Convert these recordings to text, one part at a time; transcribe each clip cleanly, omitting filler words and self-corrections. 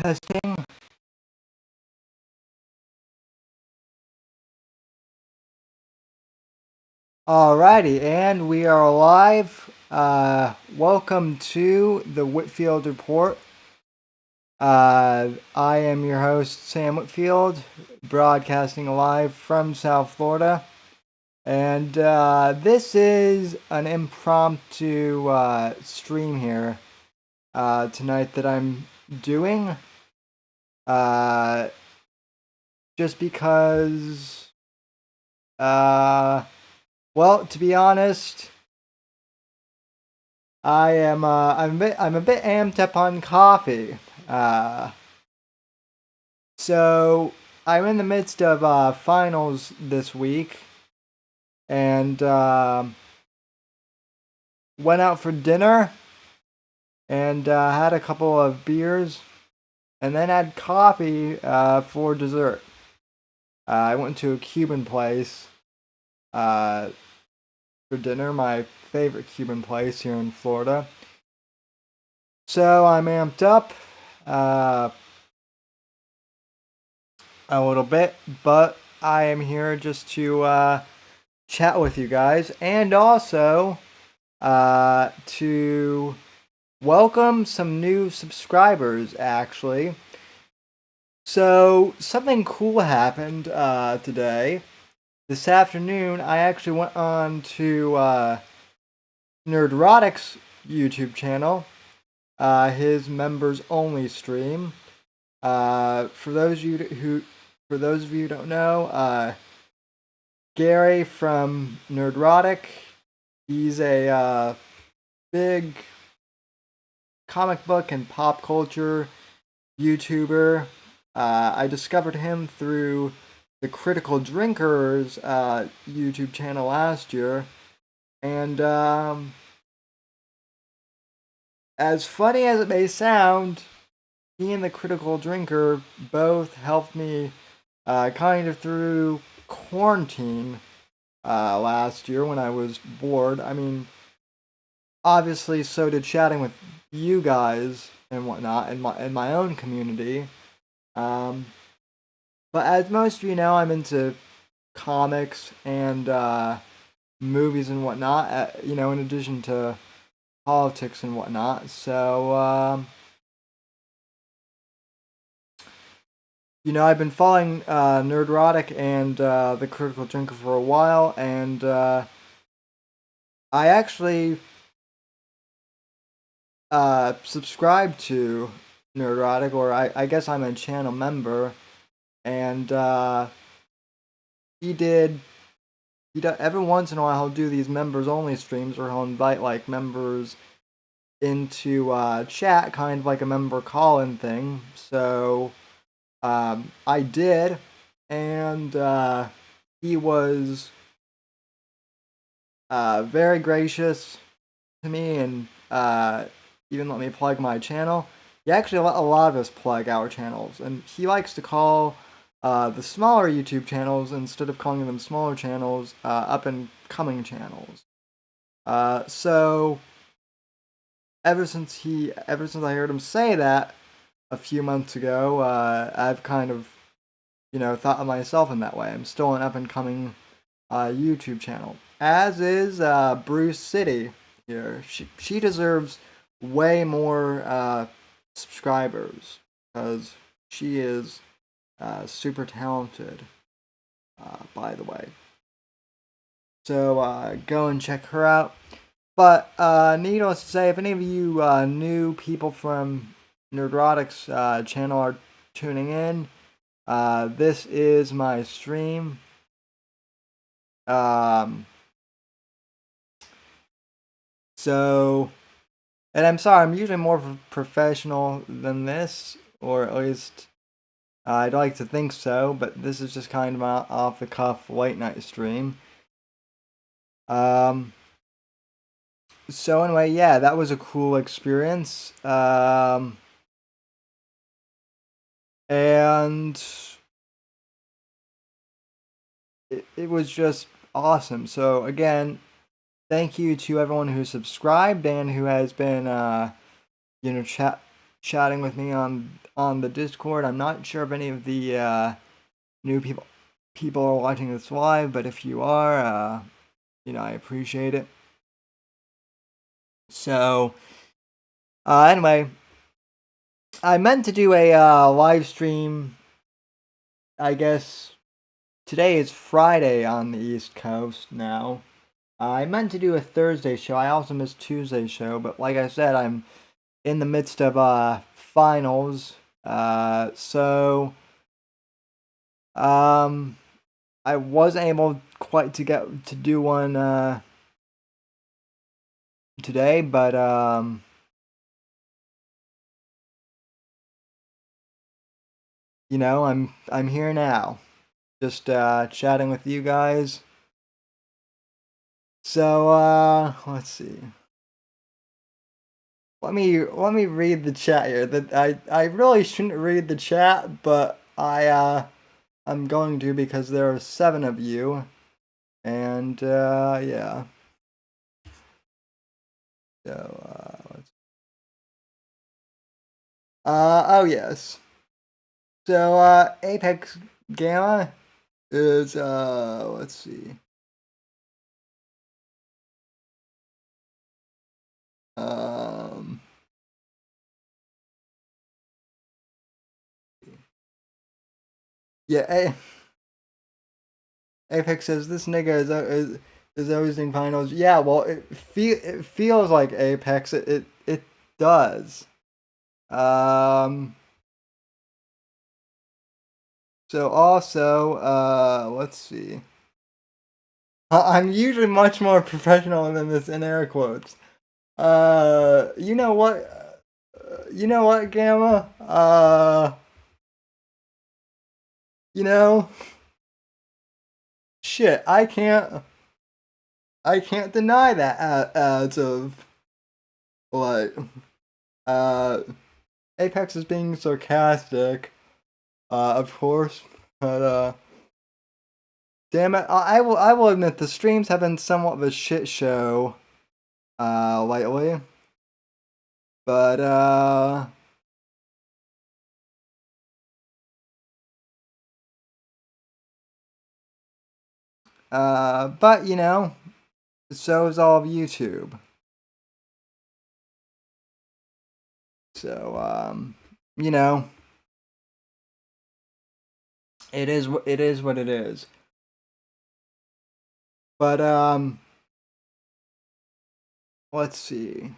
Testing. Alrighty, and we are live. Welcome to the Whitfield Report. I am your host, Sam Whitfield, broadcasting live from South Florida. And this is an impromptu stream here tonight that I'm doing. Just because, well, to be honest, I'm a bit amped up on coffee. So I'm in the midst of finals this week, and went out for dinner, and had a couple of beers, and then had coffee for dessert. I went to a Cuban place for dinner, my favorite Cuban place here in Florida. So I'm amped up a little bit, but I am here just to chat with you guys, and also to welcome some new subscribers, actually. So something cool happened today. This afternoon, I actually went on to Nerdrotic's YouTube channel, his members only stream. For those of you who don't know, Gary from Nerdrotic, he's a big comic book and pop culture YouTuber. I discovered him through the Critical Drinkers YouTube channel last year, and as funny as it may sound, he and the Critical Drinker both helped me kind of through quarantine last year when I was bored. I mean, obviously, so did chatting with you guys and whatnot in my own community. But as most of you know, I'm into comics and movies and whatnot, in addition to politics and whatnot. So, I've been following Nerdrotic and the Critical Drinker for a while, and I actually subscribe to Nerdrotic, or I guess I'm a channel member, and he every once in a while he'll do these members only streams where he'll invite like members into chat, kind of like a member call-in thing. So I did, and he was very gracious to me, and even let me plug my channel. He actually let a lot of us plug our channels, and he likes to call the smaller YouTube channels, instead of calling them smaller channels, up and coming channels. So ever since I heard him say that a few months ago, I've kind of, thought of myself in that way. I'm still an up and coming YouTube channel, as is Bruce City here. She deserves way more subscribers, because she is super talented, by the way. So go and check her out. But needless to say, if any of you new people from Nerdrotic's channel are tuning in, this is my stream. So, and I'm sorry, I'm usually more professional than this, or at least I'd like to think so, but this is just kind of an off-the-cuff late-night stream. So anyway, yeah, that was a cool experience. And it was just awesome. So again, thank you to everyone who subscribed and who has been, chatting with me on the Discord. I'm not sure if any of the new people are watching this live, but if you are, I appreciate it. So, anyway, I meant to do a live stream. I guess today is Friday on the East Coast now. I meant to do a Thursday show. I also missed Tuesday's show, but like I said, I'm in the midst of finals. So I wasn't able quite to get to do one today, but I'm here now, just chatting with you guys. So let's see. Let me read the chat here. That I really shouldn't read the chat, but I'm going to because there are 7 of you, and yeah. So let's. Oh yes. So Apex Gamma is let's see. Yeah, Apex says this nigga is hosting finals. Yeah, well, it feels like Apex. It does. So also, let's see. I'm usually much more professional than this in air quotes. You know what? Gamma? Shit, I can't deny that as of like Apex is being sarcastic, of course, but damn it, I will admit the streams have been somewhat of a shit show lately, but but so is all of YouTube. So it is what it is. But let's see.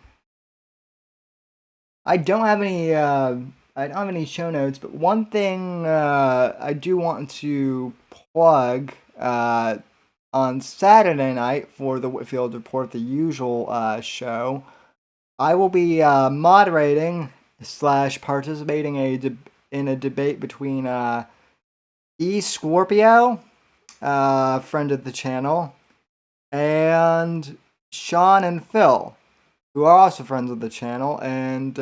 I don't have any show notes, but one thing I do want to plug on Saturday night for the Whitfield Report, the usual show, I will be moderating / participating in a debate between Scorpio, friend of the channel, and Sean and Phil, who are also friends of the channel, and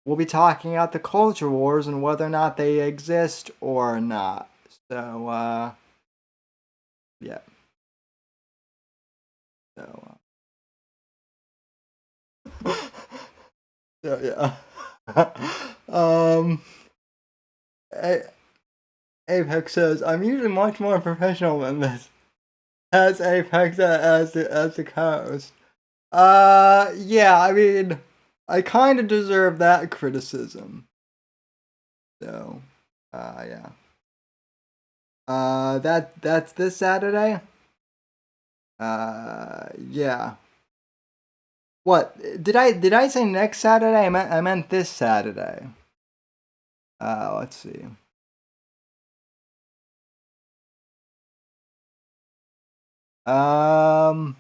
we'll be talking about the culture wars and whether or not they exist or not. So, yeah. So, so yeah. Apex says, I'm usually much more professional than this. As Apex as the co-host. Yeah, I mean, I kind of deserve that criticism. So, yeah. That's this Saturday? Yeah. What? Did I say next Saturday? I meant this Saturday. Let's see. Am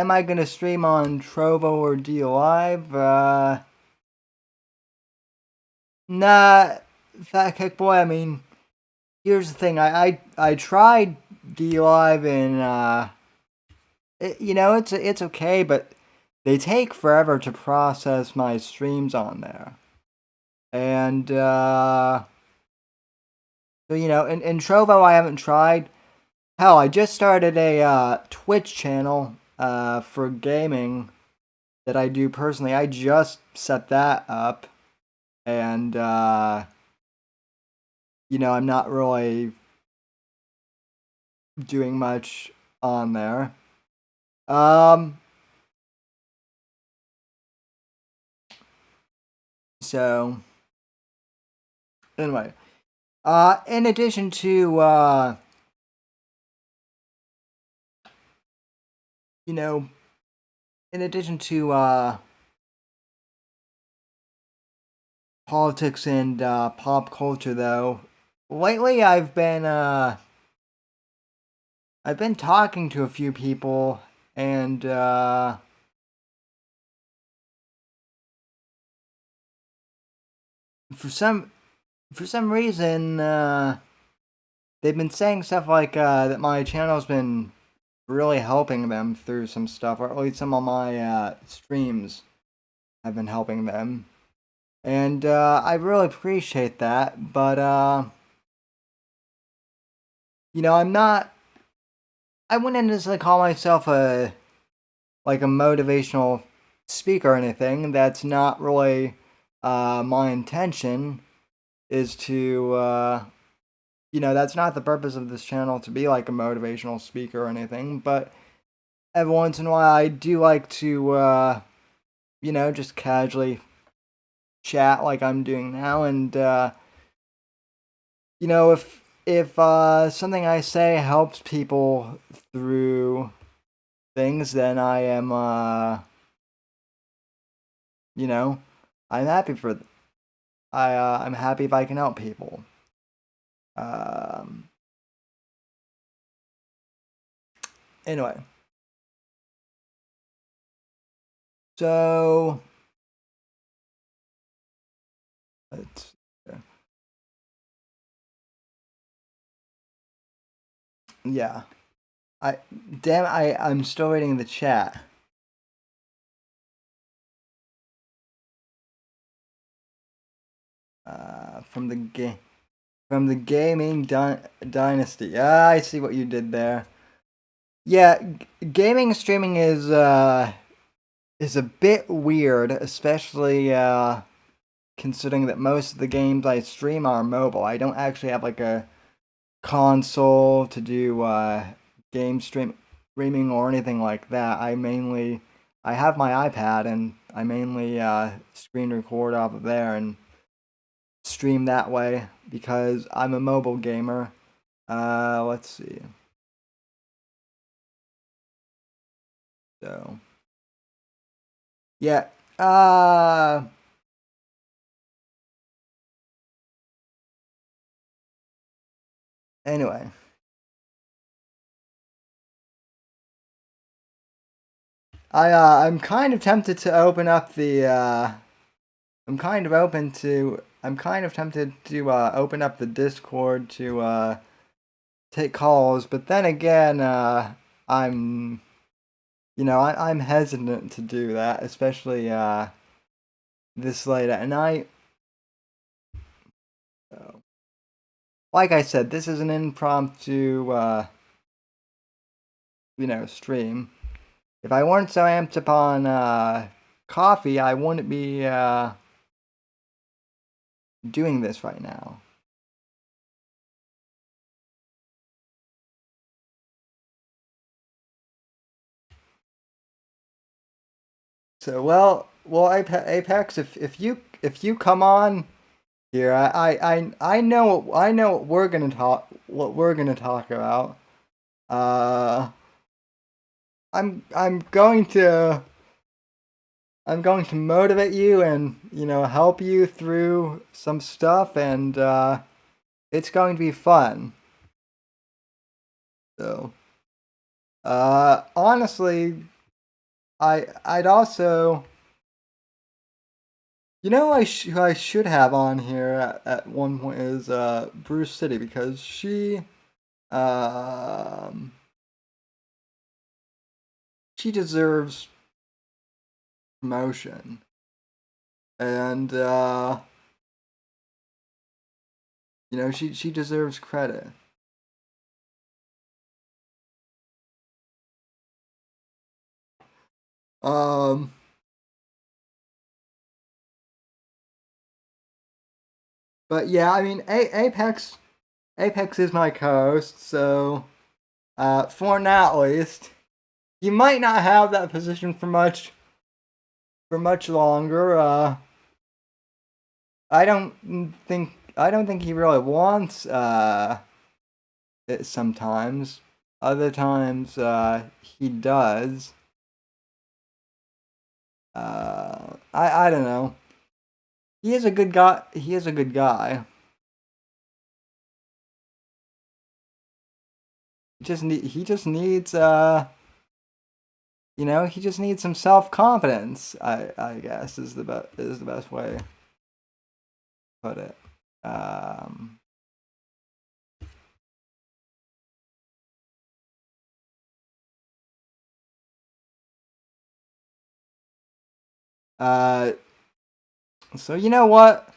I gonna stream on Trovo or D Live? Nah, Fat Kick Boy. I mean, here's the thing. I tried D Live and it's okay, but they take forever to process my streams on there, and So, in Trovo I haven't tried. Hell, I just started a Twitch channel for gaming that I do personally. I just set that up, and I'm not really doing much on there. So anyway, in addition to politics and pop culture, though, lately I've been talking to a few people, and for some reason they've been saying stuff like that my channel's been really helping them through some stuff, or at least some of my streams have been helping them. And I really appreciate that, but I wouldn't necessarily call myself a motivational speaker or anything. That's not really my intention. Is to that's not the purpose of this channel, to be like a motivational speaker or anything. But every once in a while, I do like to just casually chat like I'm doing now, and if something I say helps people through things, then I am I'm happy for I'm happy if I can help people. Anyway, so let's yeah. I'm still reading the chat. From the gaming dynasty. I see what you did there. Yeah, gaming streaming is a bit weird, especially considering that most of the games I stream are mobile. I don't actually have like a console to do game streaming or anything like that. I have my iPad, and I mainly screen record off of there and stream that way because I'm a mobile gamer. Let's see. So yeah. Anyway. I'm kind of tempted to open up the I'm kind of tempted to open up the Discord to take calls, but then again I'm I'm hesitant to do that, especially this late at night. So, like I said, this is an impromptu stream. If I weren't so amped upon coffee, I wouldn't be doing this right now. So Apex, if you come on here, I know what we're gonna talk about. I'm going to motivate you and help you through some stuff, and it's going to be fun. So honestly, I'd also who I should have on here at one point is Bruce City, because she deserves promotion, and You know, she deserves credit. Um, but yeah, I mean, Apex is my co-host, so for now at least, you might not have that position for much longer. I don't think he really wants it sometimes. Other times he does. I don't know. He is a good guy. He is a good guy. He just needs you know, he just needs some self-confidence. I guess is the best way to put it. Um uh so you know what?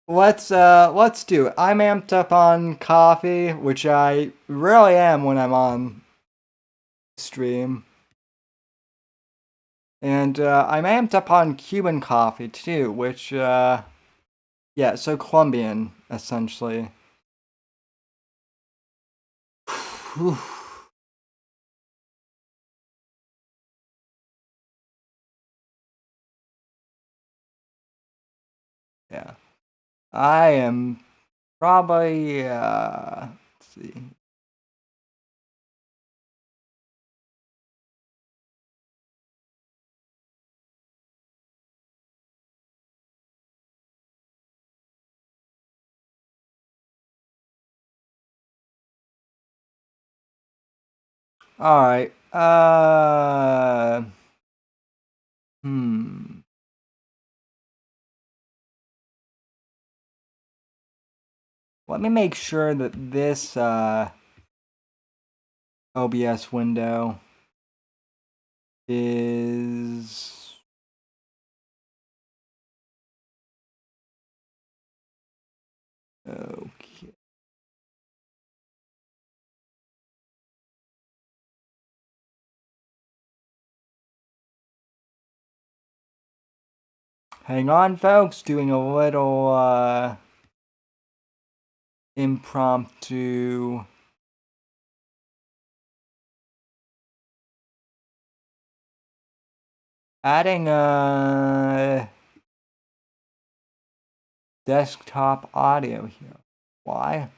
Let's do it. I'm amped up on coffee, which I really am when I'm on stream. And I'm amped up on Cuban coffee too, which yeah, so Colombian essentially. Yeah. I am probably let's see. All right. Hmm. Let me make sure that this OBS window is okay. Hang on, folks. Doing a little impromptu. Adding desktop audio here. Why?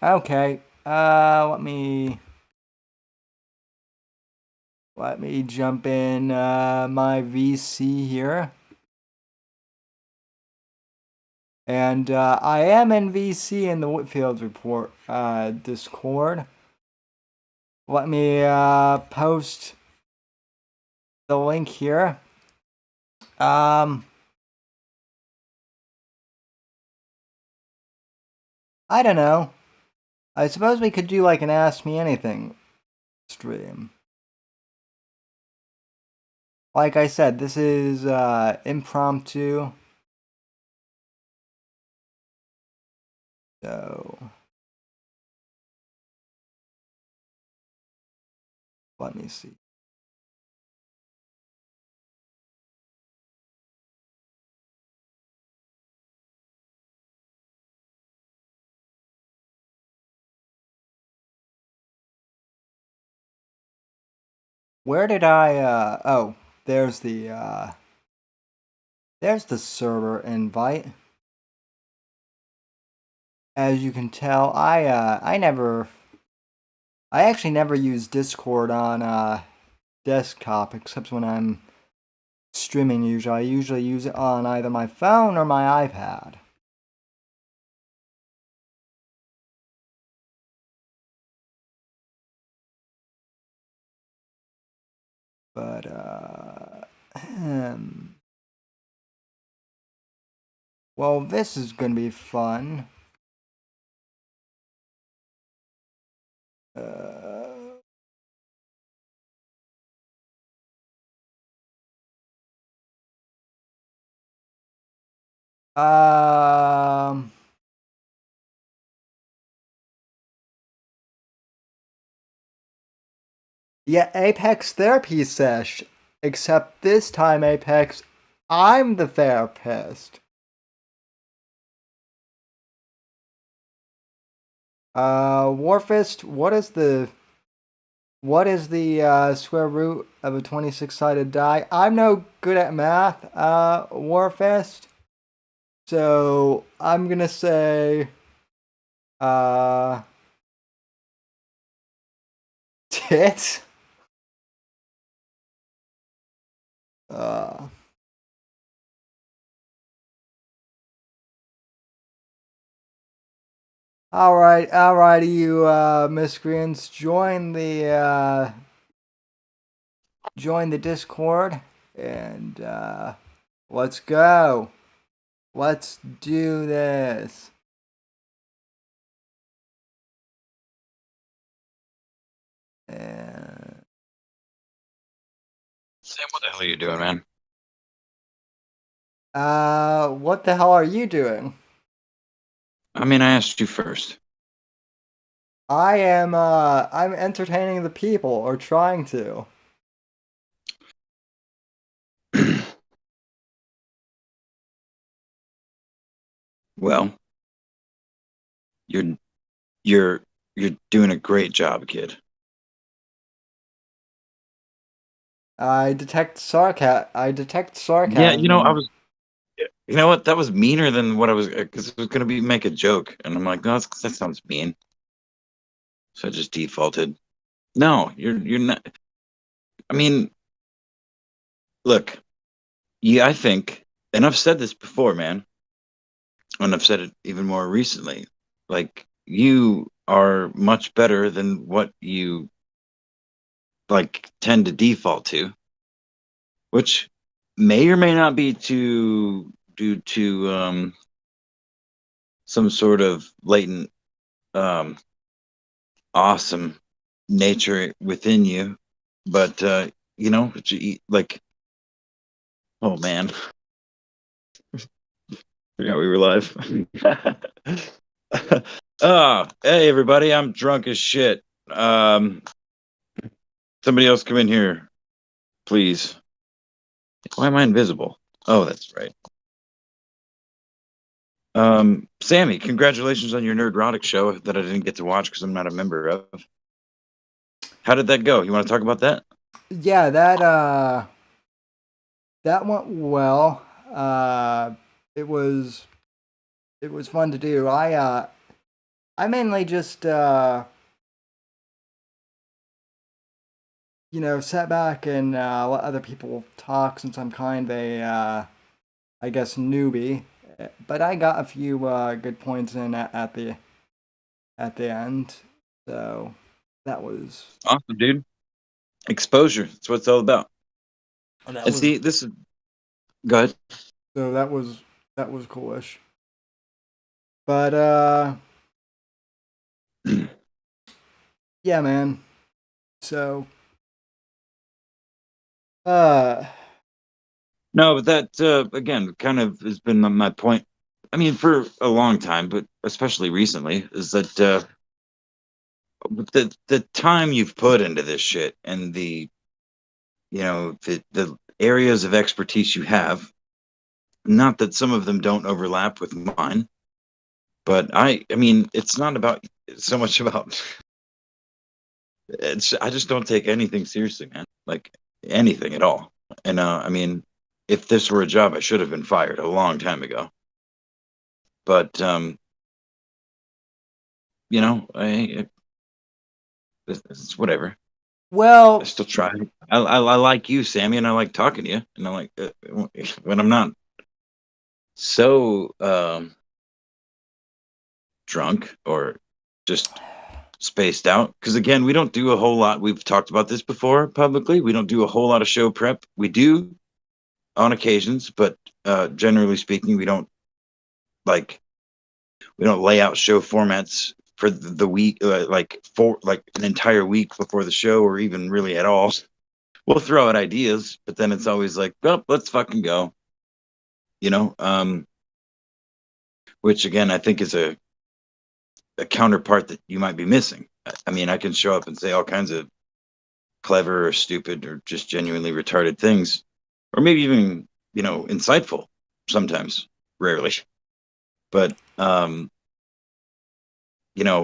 Okay. Let me jump in my VC here. And I am in VC in the Whitfield report Discord. Let me post the link here. I don't know. I suppose we could do like an Ask Me Anything stream. Like I said, this is impromptu. So let me see. Where did I oh, there's the server invite. As you can tell, I actually never use Discord on desktop except when I'm streaming usually. I usually use it on either my phone or my iPad. But well, this is gonna be fun. Um, yeah, Apex therapy sesh. Except this time, Apex, I'm the therapist. Warfist, what is the square root of a 26-sided die? I'm no good at math, Warfist. So I'm gonna say uh tit. Uh all righty, you miscreants, join the Discord and let's go. Let's do this. And Sam, what the hell are you doing, man? what the hell are you doing? I mean, I asked you first. I'm entertaining the people, or trying to. Well, you're you're you're doing a great job, kid. I detect Yeah, I sarcasm. was. You know what? That was meaner than what I was, because it was gonna be make a joke, and I'm like, no, that sounds mean. So I just defaulted. No, you're not. I mean, look, yeah, I think, and I've said this before, man, and I've said it even more recently. Like, you are much better than what you like tend to default to, which may or may not be due to some sort of latent um, awesome nature within you. But like, oh man, forgot we were live. Hey everybody, I'm drunk as shit. Somebody else come in here, please. Why am I invisible? Oh, that's right. Sammy, congratulations on your Nerdrotic show that I didn't get to watch because I'm not a member of. How did that go? You want to talk about that? Yeah, that went well. It was fun to do. I mainly just sat back and let other people talk since I'm kind of a I guess newbie. But I got a few good points in at the end. So that was Awesome, dude. Exposure. That's what it's all about. that And was see, this is good. so that was coolish. But yeah, man. So uh No, but that again kind of has been my point. I mean, for a long time, but especially recently, is that the time you've put into this shit and the areas of expertise you have. Not that some of them don't overlap with mine, but I mean, it's not about so much about. I just don't take anything seriously, man. Like anything at all. And I mean, if this were a job, I should have been fired a long time ago. But I it's whatever. I well, still try. I like you, Sammy, and I like talking to you, and I like when I'm not so drunk or just spaced out. Because again, we don't do a whole lot. We've talked about this before publicly. We don't do a whole lot of show prep. We do on occasions, but generally speaking, like we don't lay out show formats for the week, like for like an entire week before the show, or even really at all. We'll throw out ideas, but then it's always like, well, let's fucking go. You know, which again I think is a counterpart that you might be missing. I mean, I can show up and say all kinds of clever or stupid or just genuinely retarded things, or maybe even insightful sometimes, rarely, but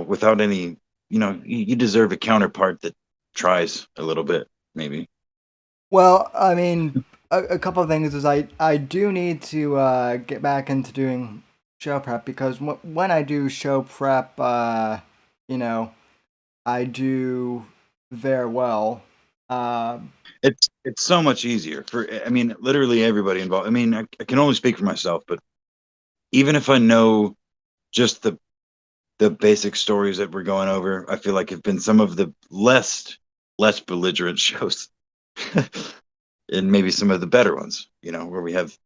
without any, you deserve a counterpart that tries a little bit, maybe. Well, I mean, a couple of things is I do need to get back into doing show prep because when I do show prep, you know, I do very well. Um, It's so much easier for, I mean, literally everybody involved. I mean, I can only speak for myself, but even if I know just the basic stories that we're going over, I feel like have been some of the less belligerent shows, and maybe some of the better ones. Where we have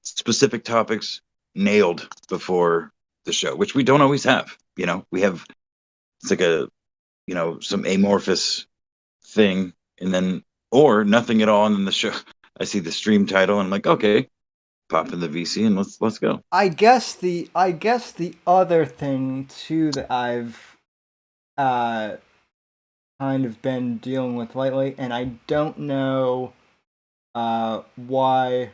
specific topics nailed before the show, which we don't always have. We have, it's like some amorphous thing, and then or nothing at all, and then the show. I see the stream title, and I'm like, okay, pop in the VC and let's go. I guess the other thing too that I've uh kind of been dealing with lately, and I don't know why.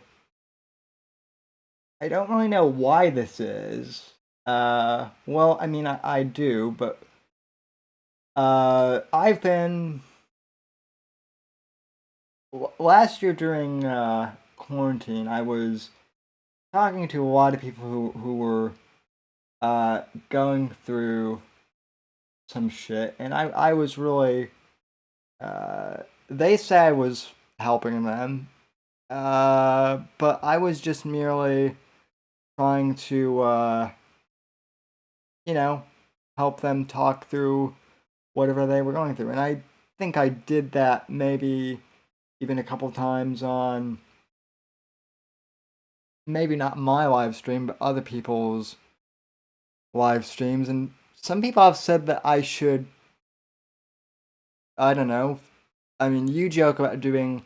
I don't really know why this is. Well, I mean, I do, but I've been last year during quarantine. I was talking to a lot of people who were going through some shit, and I was really they say I was helping them, but I was just merely trying to you know help them talk through whatever they were going through, and I think I did that maybe even a couple times on maybe not my live stream, but other people's live streams, and some people have said that I should, I don't know. I mean, you joke about doing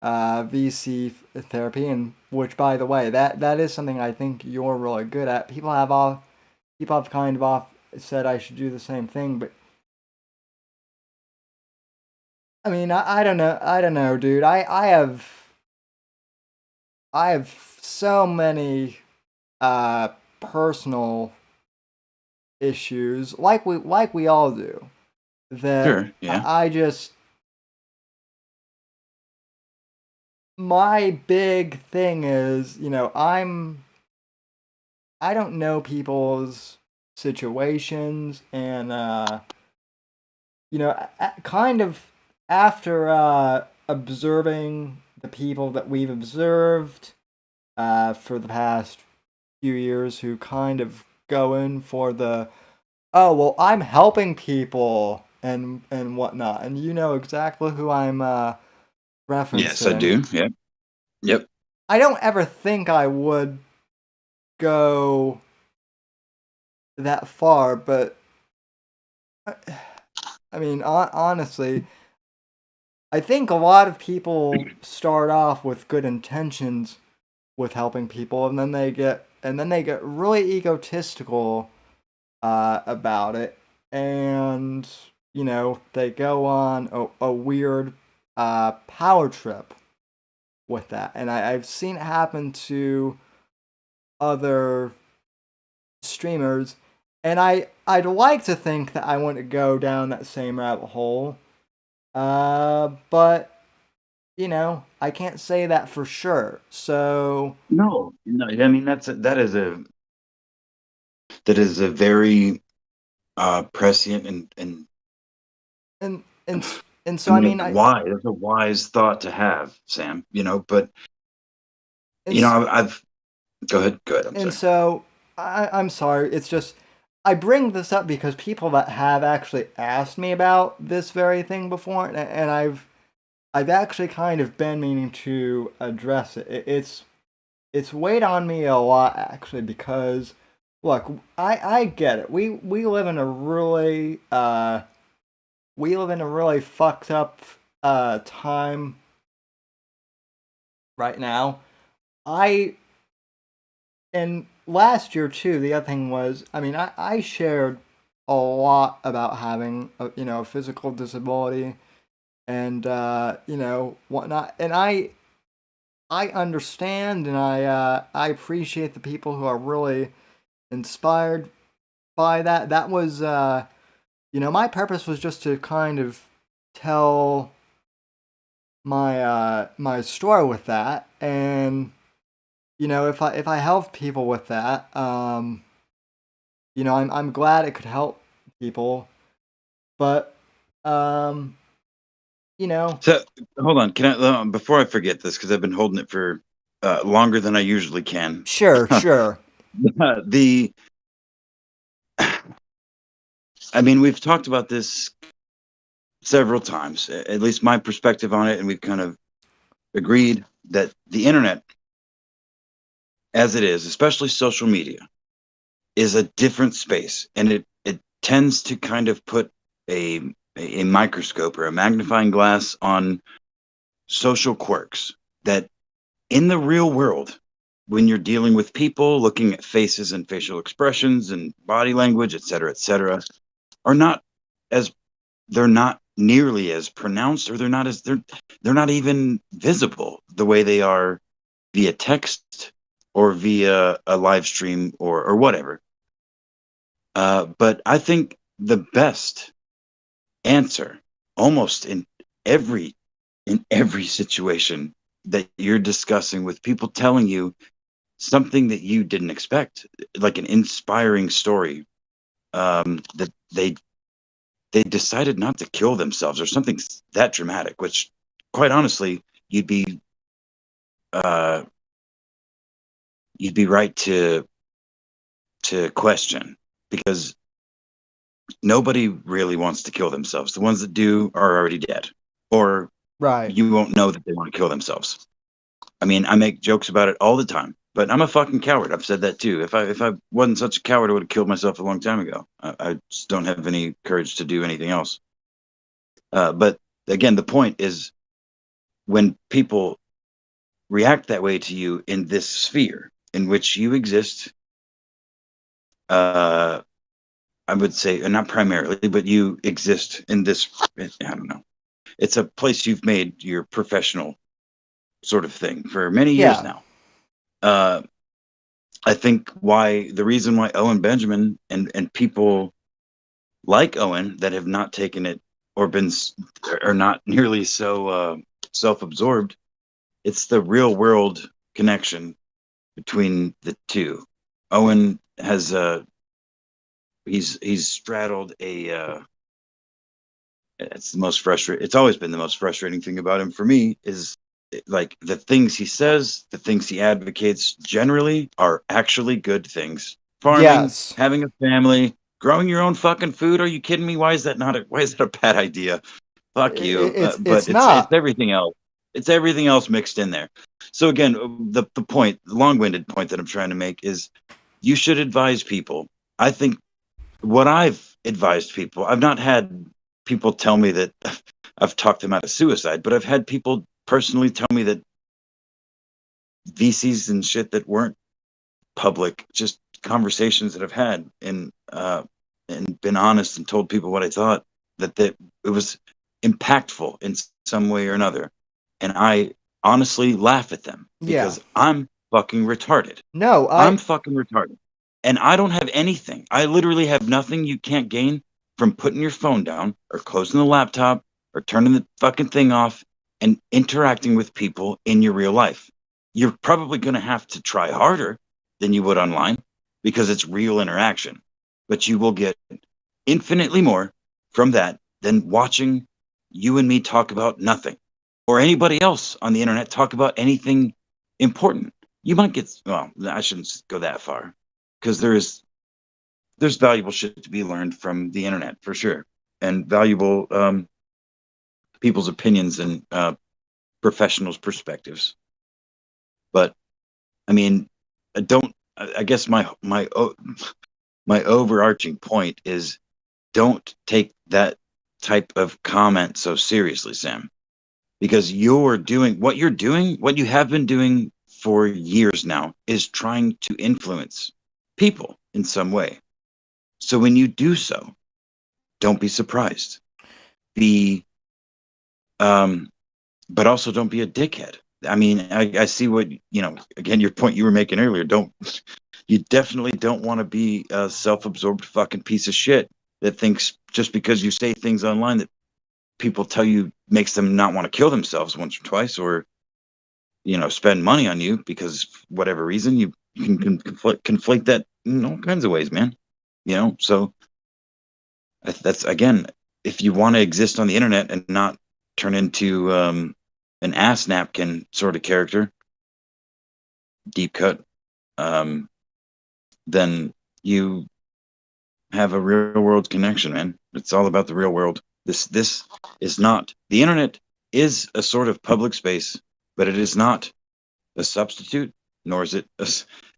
VC therapy, and which, by the way, that is something I think you're really good at. People have kind of off said I should do the same thing, but I mean, I don't know, dude. I have so many personal issues, like we all do, that Sure, yeah. I just my big thing is, I don't know people's situations, and kind of after observing the people that we've observed for the past few years who kind of go in for the, oh well, I'm helping people and whatnot, and you know exactly who I'm Yes, I referencing. do. Yep. Yep. I don't ever think I would go that far, but I mean, honestly, I think a lot of people start off with good intentions with helping people, and then they get really egotistical about it, and they go on a weird power trip with that, and I've seen it happen to other streamers, and I'd like to think that I want to go down that same rabbit hole, but I can't say that for sure. So No, no. I mean, that is a very prescient and so I I mean, mean why? That's a wise thought to have, Sam. But and I've go ahead. Go ahead. I'm and sorry. so I'm sorry. It's just I bring this up because people that have actually asked me about this very thing before, and I've actually kind of been meaning to address it. It's weighed on me a lot actually because look, I get it. We live in a really fucked up time right now. I and last year too, the other thing was, I mean, I shared a lot about having a, a physical disability and whatnot, and I understand and I appreciate the people who are really inspired by that. That was my purpose was just to kind of tell my story with that, and if I helped people with that, I'm glad it could help people, but um, you know, So hold on, can I before I forget this because I've been holding it for longer than I usually can. sure, sure, The I mean, we've talked about this several times, at least my perspective on it, and we've kind of agreed that the internet, as it is, especially social media, is a different space, and it tends to kind of put a a microscope or a magnifying glass on social quirks that in the real world, when you're dealing with people, looking at faces and facial expressions and body language, et cetera, are not as they're not nearly as pronounced, or they're not even visible the way they are via text or via a live stream or whatever. But I think the best answer, almost every in every situation that you're discussing with people telling you something that you didn't expect, like an inspiring story, that they decided not to kill themselves or something that dramatic, which quite honestly uh, you'd be right to question, because nobody really wants to kill themselves. The ones that do are already dead, or right. you won't know that they want to kill themselves. I mean, I make jokes about it all the time, but I'm a fucking coward. I've said that too. If I wasn't such a coward, I would have killed myself a long time ago. I just don't have any courage to do anything else. But again, the point is, when people react that way to you in this sphere in which you exist, uh, I would say, and not primarily, but you exist in this. I don't know. It's a place you've made your professional sort of thing for many years Yeah, now. Uh, I think the reason why Owen Benjamin and people like Owen that have not taken it or are not nearly so self-absorbed, it's the real world connection between the two. Owen has he's straddled a it's the most frustrating. It's always been the most frustrating thing about him for me is, like, the things he says, the things he advocates generally are actually good things. Farming, yes, having a family, growing your own fucking food. Are you kidding me? Why is that a bad idea? Fuck you. it's But it's not. everything else. It's everything else mixed in there. So again, the long-winded point that I'm trying to make is, you should advise people. I think what I've advised people, I've not had people tell me that I've talked them out of suicide, but I've had people personally tell me that VCs and shit that weren't public, just conversations that I've had, and been honest and told people what I thought, that it was impactful in some way or another. And I honestly laugh at them Yeah, because I'm fucking retarded. no, I'm fucking retarded. And I don't have anything. I literally have nothing you can't gain from putting your phone down or closing the laptop or turning the fucking thing off and interacting with people in your real life. You're probably going to have to try harder than you would online because it's real interaction, but you will get infinitely more from that than watching you and me talk about nothing, or anybody else on the internet talk about anything important. You might get, well, I shouldn't go that far, because there's valuable shit to be learned from the internet for sure, and valuable people's opinions and professionals' perspectives. But I mean, I don't. I guess my overarching point is, don't take that type of comment so seriously, Sam, because you're doing what you have been doing for years now is trying to influence people in some way. So when you do so, don't be surprised. Be, but also don't be a dickhead. I mean, I see what, again, your point you were making earlier. You definitely don't want to be a self-absorbed fucking piece of shit that thinks just because you say things online that people tell you makes them not want to kill themselves once or twice, or spend money on you because whatever reason you can conflate that in all kinds of ways, man. So that's, again, if you want to exist on the internet and not turn into an ass napkin sort of character, deep cut, then you have a real world connection, man. It's all about the real world. This is not, the internet is a sort of public space, but it is not a substitute, nor is it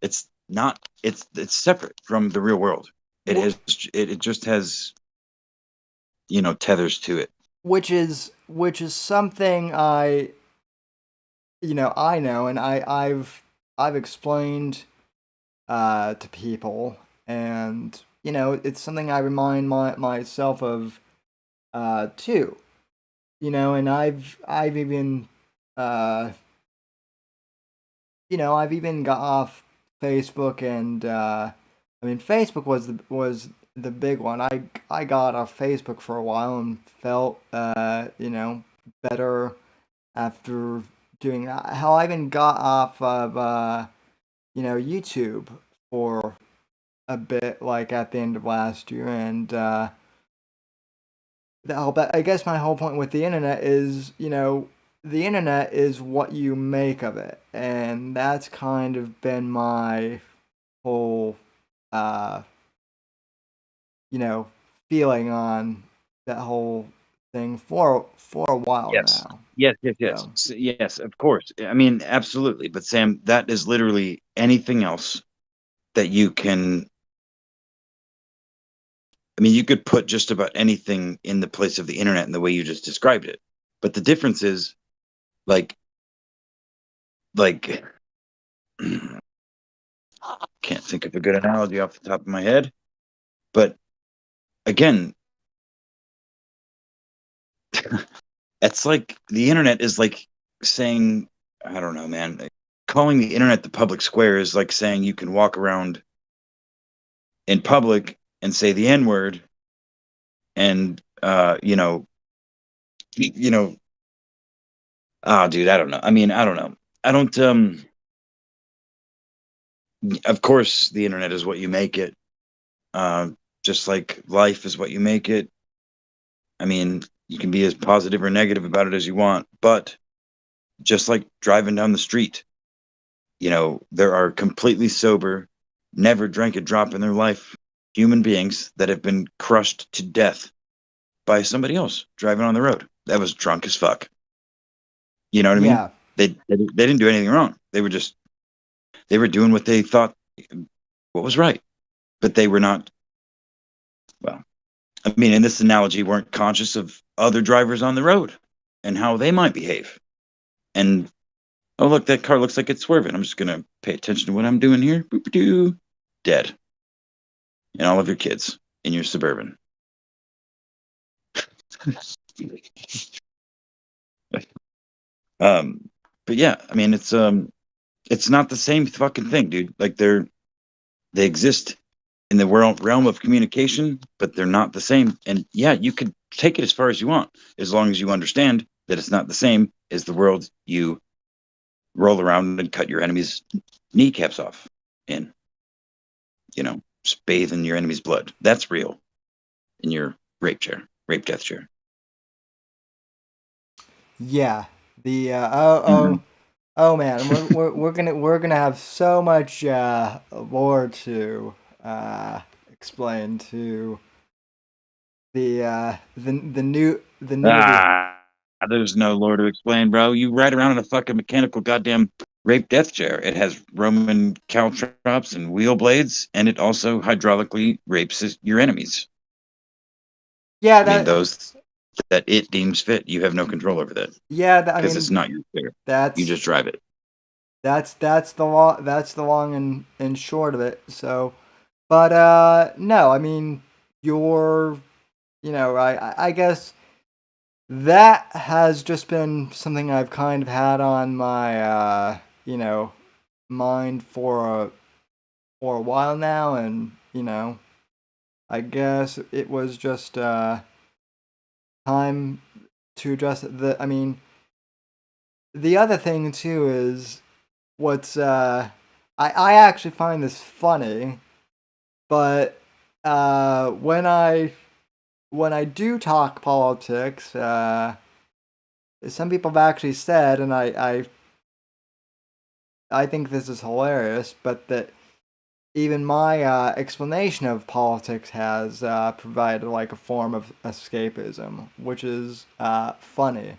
it's not, it's separate from the real world. It just has tethers to it, which is something I know, and I've explained to people, and it's something I remind myself of too, and I've even I've even got off Facebook, and I mean, Facebook was the big one. I got off Facebook for a while and felt better after doing that. How I even got off of YouTube for a bit, like at the end of last year, and I guess my whole point with the internet is, the internet is what you make of it, and that's kind of been my whole, feeling on that whole thing for a while yes now. yes yes, of course. I mean, absolutely. But Sam, that is literally anything else that you can, I mean, you could put just about anything in the place of the internet in the way you just described it. But the difference is, like can't think of a good analogy off the top of my head, but again, it's like the internet is like saying, I don't know, man, calling the internet the public square is like saying you can walk around in public and say the N-word, and dude, I don't know. I mean, I don't know. I don't Of course the internet is what you make it. Just like life is what you make it. I mean, you can be as positive or negative about it as you want, but just like driving down the street, there are completely sober, never drank a drop in their life human beings that have been crushed to death by somebody else driving on the road that was drunk as fuck. You know what I mean? Yeah. They didn't do anything wrong. They were doing what they thought what was right, but they were not. Well, I mean, in this analogy, weren't conscious of other drivers on the road and how they might behave. And oh, look, that car looks like it's swerving. I'm just gonna pay attention to what I'm doing here. Boop-a-doo. Dead. And all of your kids in your Suburban. But yeah, I mean, it's not the same fucking thing, dude. Like they exist in the realm of communication, but they're not the same. And yeah, you could take it as far as you want, as long as you understand that it's not the same as the world you roll around and cut your enemy's kneecaps off in. Just bathe in your enemy's blood. That's real in your rape death chair. Yeah. The Mhm. oh man, we're gonna have so much lore to explain to the newbie. There's no lore to explain, bro. You ride around in a fucking mechanical goddamn rape death chair. It has Roman caltrops and wheel blades, and it also hydraulically rapes your enemies. Yeah, I mean, those that it deems fit. You have no control over that I because it's mean, not your chair. You that's just drive it. that's the long and short of it. So, but no, I mean, you're, I guess that has just been something I've kind of had on my mind for a while now, and I guess it was just time to address it. I mean, the other thing too is what's I actually find this funny, but when I do talk politics, some people have actually said, and I think this is hilarious, but that even my explanation of politics has provided like a form of escapism, which is funny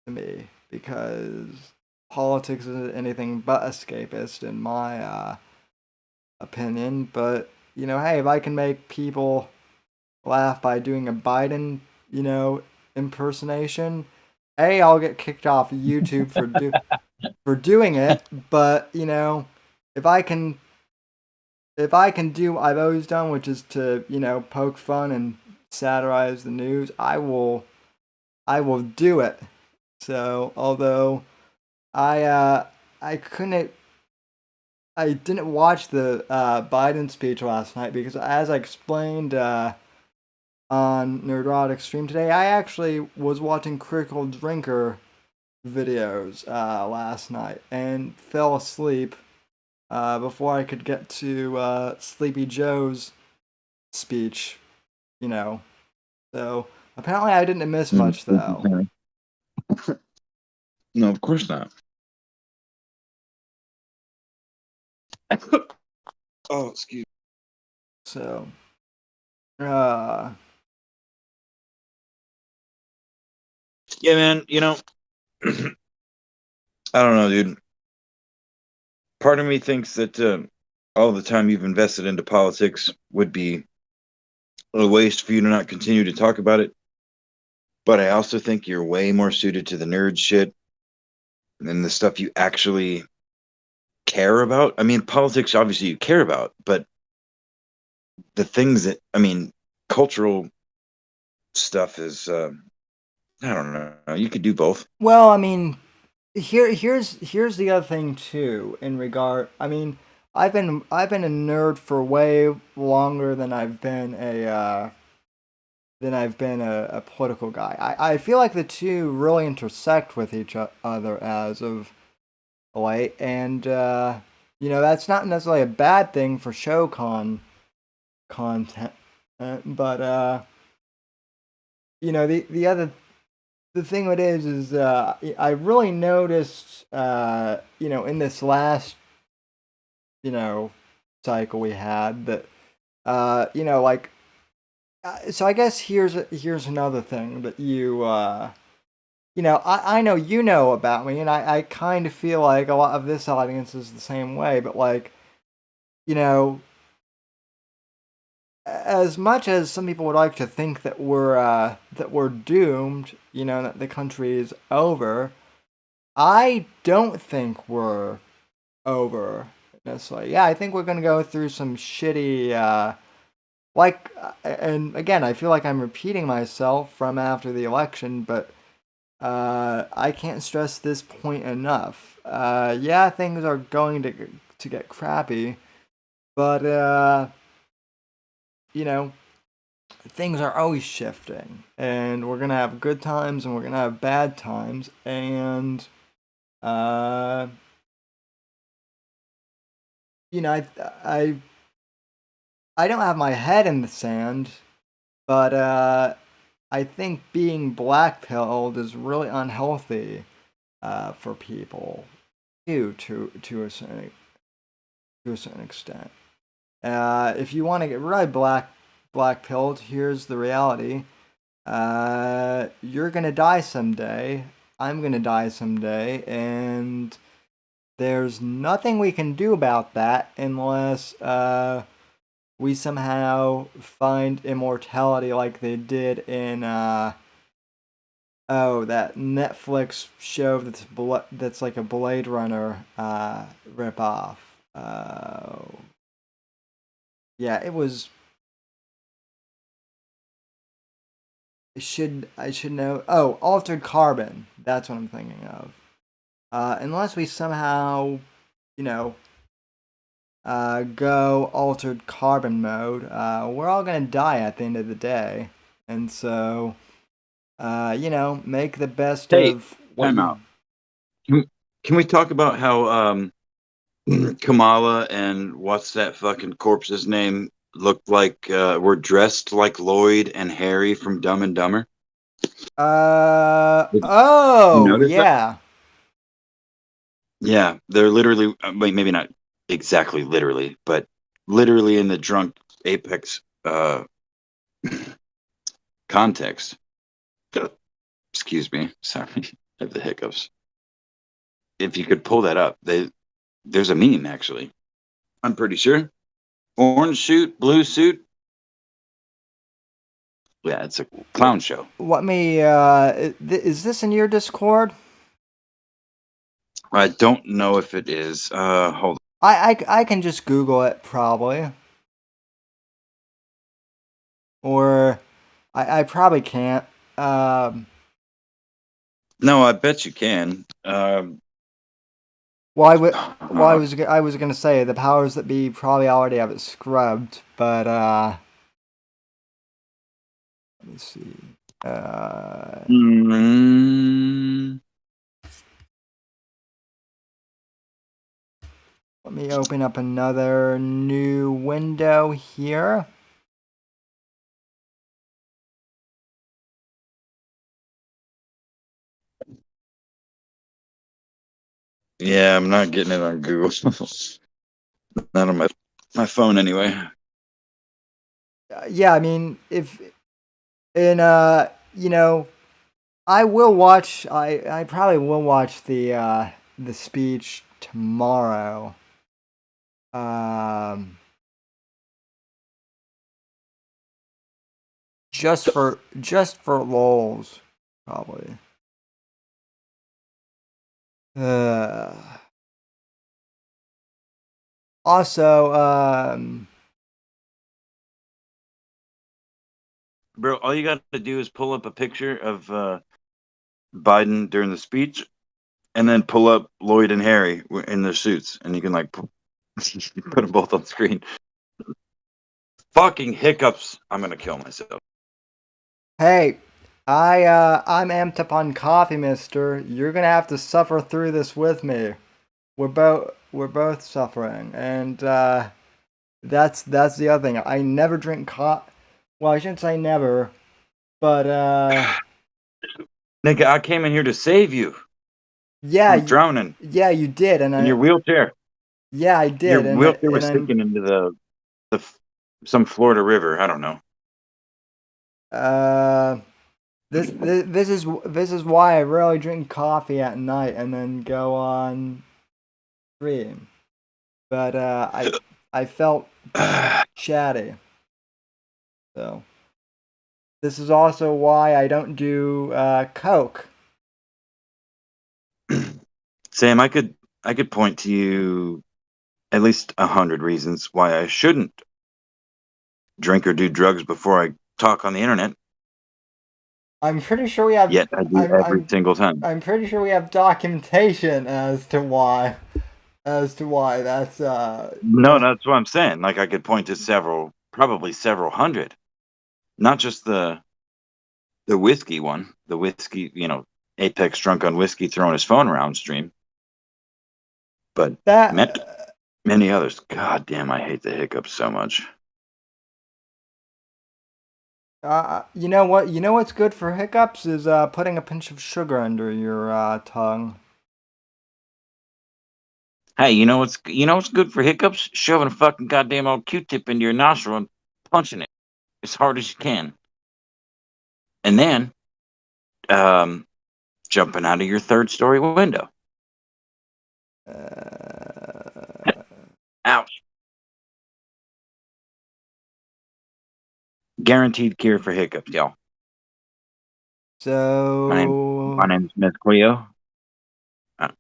to me because politics isn't anything but escapist in my opinion. But hey, if I can make people laugh by doing a Biden, impersonation, I'll get kicked off YouTube for doing it. But if I can do what I've always done, which is to poke fun and satirize the news, I will do it. So although I couldn't I didn't watch the Biden speech last night because, as I explained on Nerdrotic stream today, I actually was watching Critical Drinker videos last night and fell asleep before I could get to Sleepy Joe's speech. So apparently I didn't miss much though. No, of course not. Oh, excuse me. So, Yeah, man, I don't know, dude. Part of me thinks that all the time you've invested into politics would be a waste for you to not continue to talk about it. But I also think you're way more suited to the nerd shit and the stuff you actually care about. I mean, politics, obviously, you care about, but the things that, I mean, cultural stuff is, I don't know. You could do both. well, I mean, here's the other thing too. In regard, I mean, I've been a nerd for way longer than I've been a political guy. I feel like the two really intersect with each other as of late, and that's not necessarily a bad thing for content, but the thing it is I really noticed in this last cycle we had that like so I guess here's another thing that I know about me, and I kind of feel like a lot of this audience is the same way, but like you know as much as some people would like to think that we're doomed, that the country is over, I don't think we're over necessarily. Yeah, I think we're gonna go through some shitty and again, I feel like I'm repeating myself from after the election, but I can't stress this point enough. Yeah, things are going to get crappy, but things are always shifting, and we're gonna have good times and we're gonna have bad times, and uh, I I don't have my head in the sand, but I think being blackpilled is really unhealthy for people to a certain extent. If you want to get really blackpilled, here's the reality. You're gonna die someday. I'm gonna die someday, and there's nothing we can do about that unless we somehow find immortality like they did in Oh, that Netflix show that's like a Blade Runner ripoff. Oh, yeah, it was. I should know. Oh, Altered Carbon. That's what I'm thinking of. Unless we somehow, you know, go Altered Carbon mode, we're all gonna die at the end of the day. And so, make the best Hey, of what time you. out. Can, can we talk about how Kamala and what's that fucking corpse's name looked like were dressed like Lloyd and Harry from Dumb and Dumber? Did you Oh, notice that? yeah. Yeah, they're literally, maybe not exactly literally, but literally in the drunk apex context. Excuse me, sorry, I have the hiccups. If you could pull that up, there's a meme actually. I'm pretty sure. Orange suit, blue suit. Yeah, it's a clown show. Let me. Is this in your Discord? I don't know if it is. Hold I can just Google it probably, or I probably can't. Um, No, I bet you can. well, I was gonna say the powers that be probably already have it scrubbed, but let me see. Uh, mm, Let me open up another new window here. yeah, I'm not getting it on Google. Not on my phone anyway. Yeah, I mean, if in I will watch. I probably will watch the speech tomorrow. Um, just for lols, probably. Uh, Also, Bro, all you got to do is pull up a picture of Biden during the speech, and then pull up Lloyd and Harry in their suits, and you can like put them both on screen. Fucking hiccups! I'm gonna kill myself. hey, I'm amped up on coffee, mister. You're gonna have to suffer through this with me. We're both suffering, and that's the other thing. I never drink coffee. Well, I shouldn't say never, but Nigga, I came in here to save you yeah, from drowning yeah, you did, and in your I wheelchair. yeah, I Your did, and wheelchair and was I'm sinking into the some Florida river. I don't know. uh this is why I rarely drink coffee at night and then go on stream. But I felt chatty, so this is also why I don't do coke. Sam, I could point to you at least 100 reasons why I shouldn't drink or do drugs before I talk on the internet. I'm pretty sure we have Yet I do I'm every I'm single time. I'm pretty sure we have documentation as to why that's No, that's what I'm saying. Like I could point to several, probably several hundred, not just the whiskey one, the whiskey, Apex drunk on whiskey throwing his phone around stream, but met that many others. God damn, I hate the hiccups so much. you know what's good for hiccups is putting a pinch of sugar under your tongue. Hey, you know what's good for hiccups? Shoving a fucking goddamn old Q-tip into your nostril and punching it as hard as you can, and then um, jumping out of your third story window. Uh, Ouch! Guaranteed cure for hiccups, y'all. My So name's Miss Cleo. I,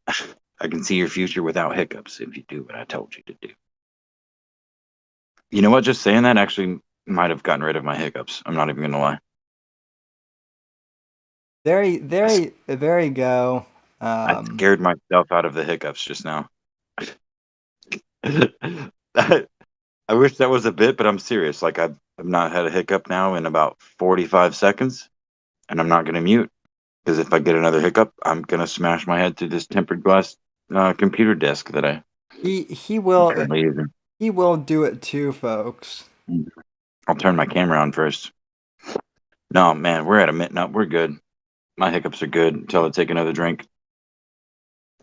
I can see your future without hiccups if you do what I told you to do. You know what? Just saying that actually might have gotten rid of my hiccups. I'm not even gonna lie. there you go. I Um, scared myself out of the hiccups just now. I wish that was a bit, but I'm serious. Like I've not had a hiccup now in about 45 seconds, and I'm not gonna mute because if I get another hiccup, I'm gonna smash my head through this tempered glass computer desk that I'm he will currently using. he will do it too, folks. I'll turn my camera on first. No, man, we're at a minute. No, we're good. My hiccups are good until I take another drink.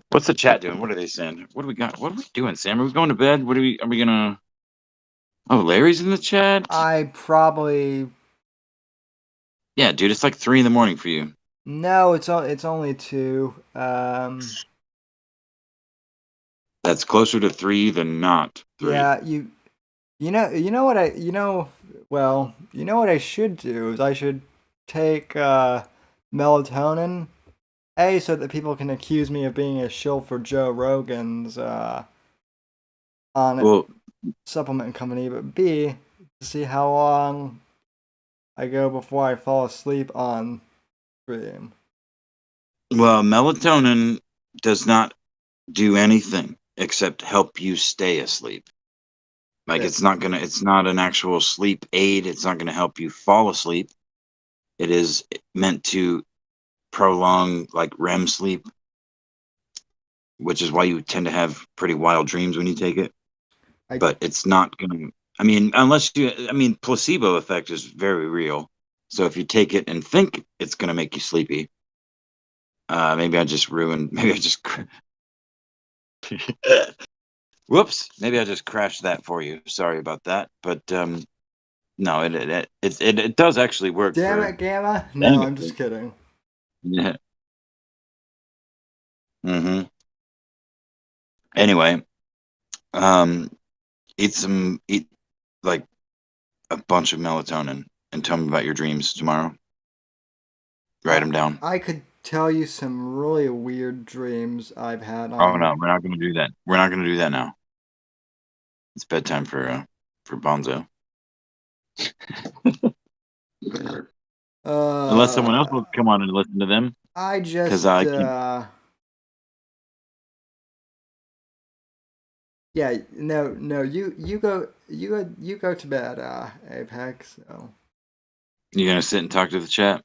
What's the chat doing? What are they saying? What do we got? What are we doing, Sam? Are we going to bed? Are we gonna? Oh, Larry's in the chat. I probably Yeah, dude, it's like 3 in the morning for you. no, it's only two. That's closer to 3 than not 3. Yeah, you know what I you know well you know what I should do is I should take melatonin. A, so that people can accuse me of being a shill for Joe Rogan's on Well, supplement company, but B, to see how long I go before I fall asleep on stream. melatonin does not do anything except help you stay asleep. Like It, it's not an actual sleep aid. It's not gonna help you fall asleep. It is meant to prolong like REM sleep, which is why you tend to have pretty wild dreams when you take it. I But it's not gonna. I mean, placebo effect is very real. So if you take it and think it's gonna make you sleepy, maybe I just ruined. Maybe I just. Whoops! Maybe I just crashed that for you. Sorry about that. But no, it does actually work damn for. it, Gamma. No, Dang I'm it. just kidding. Yeah. Mm-hmm. Anyway, um, eat like a bunch of melatonin and tell me about your dreams tomorrow. Write I them down. I could tell you some really weird dreams I've had Oh no, on. we're not going to do that. We're not going to do that now. It's bedtime for Bonzo. Unless someone else Uh, will come on and listen to them, I because just I can. yeah, no, you go to bed, Apex. So You're gonna sit and talk to the chat.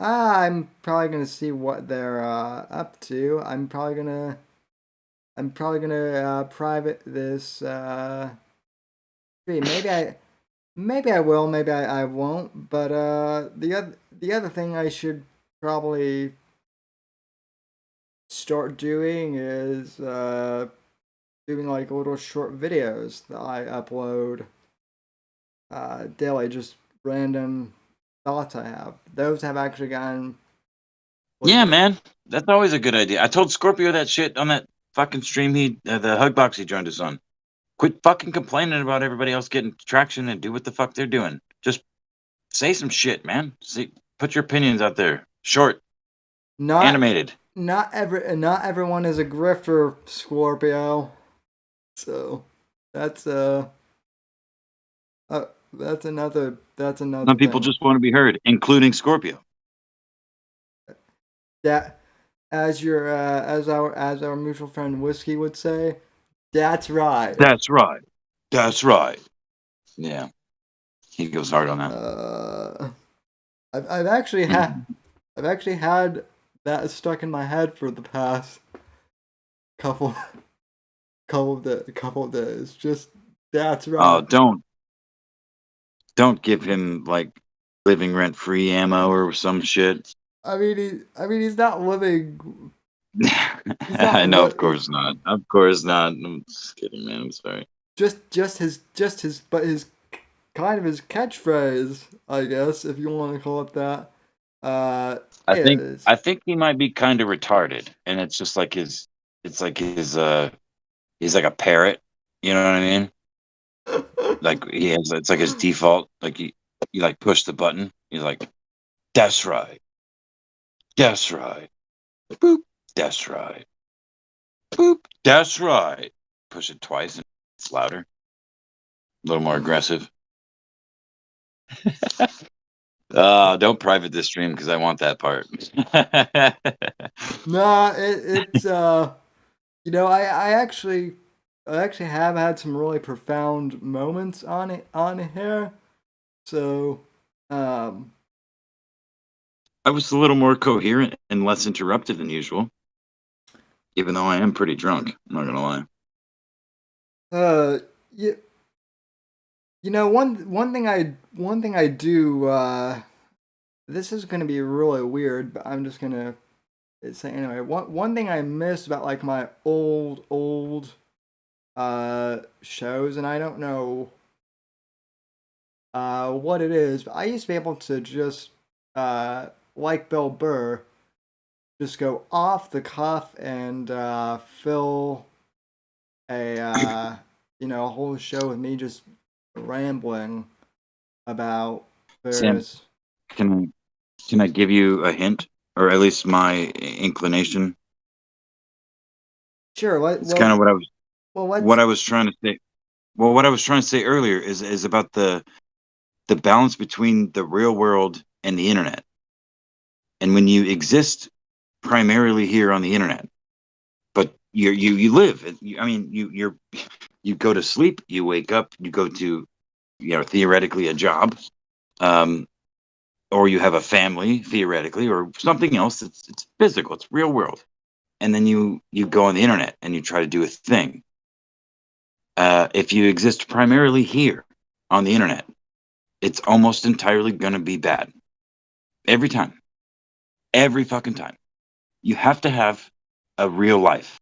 I'm probably gonna see what they're up to. I'm probably gonna private this stream. Maybe I will, maybe I won't. But the other thing I should probably start doing is doing like little short videos that I upload daily, just random thoughts I have. Those have actually gotten Yeah, like man, that's always a good idea. I told Scorpio that shit on that fucking stream the hug box he joined us on. Quit fucking complaining about everybody else getting traction and do what the fuck they're doing. Just say some shit, man. Put your opinions out there. Short, not animated. not everyone is a grifter, Scorpio. So that's that's another Some people thing. just want to be heard, including Scorpio. That as our mutual friend Whiskey would say, that's right. That's right. That's right. Yeah, he goes hard on that. I've actually had that stuck in my head for the past couple couple of days. Just that's Oh, right. don't give him like living rent free ammo or some shit. I mean he's not living. He's I not know, of course not. Of course not. I'm just kidding, man. I'm sorry. just his but his kind of his catchphrase, I guess, if you want to call it that, is I think he might be kind of retarded, and it's just like it's like he's like a parrot. You know what I mean? Like it's like his default. Like you like push the button. He's like, that's right. That's right. Boop. That's right. Boop. That's right. Push it twice and it's louder. A little more aggressive. Don't private this stream because I want that part. Nah, it's you know, I actually have had some really profound moments on here. So, um, I was a little more coherent and less interrupted than usual, even though I am pretty drunk. I'm not gonna lie. uh, you, you know, one thing I do, this is gonna be really weird, but I'm just gonna say anyway. One thing I miss about like my old shows, and I don't know what it is, but I used to be able to just like Bill Burr, just go off the cuff and fill a you know, a whole show with me just rambling about Sam, various. can can I give you a hint, or at least my inclination? Sure. It's kind of Well, what let's. I was trying to say. Well, what I was trying to say earlier is about the balance between the real world and the internet. And when you exist primarily here on the internet, but you live. I mean, you go to sleep, you wake up, you go to theoretically a job, um, or you have a family theoretically, or something else. It's physical. It's real world. And then you go on the internet and you try to do a thing. If you exist primarily here on the internet, it's almost entirely going to be bad every time, every fucking time. You have to have a real life,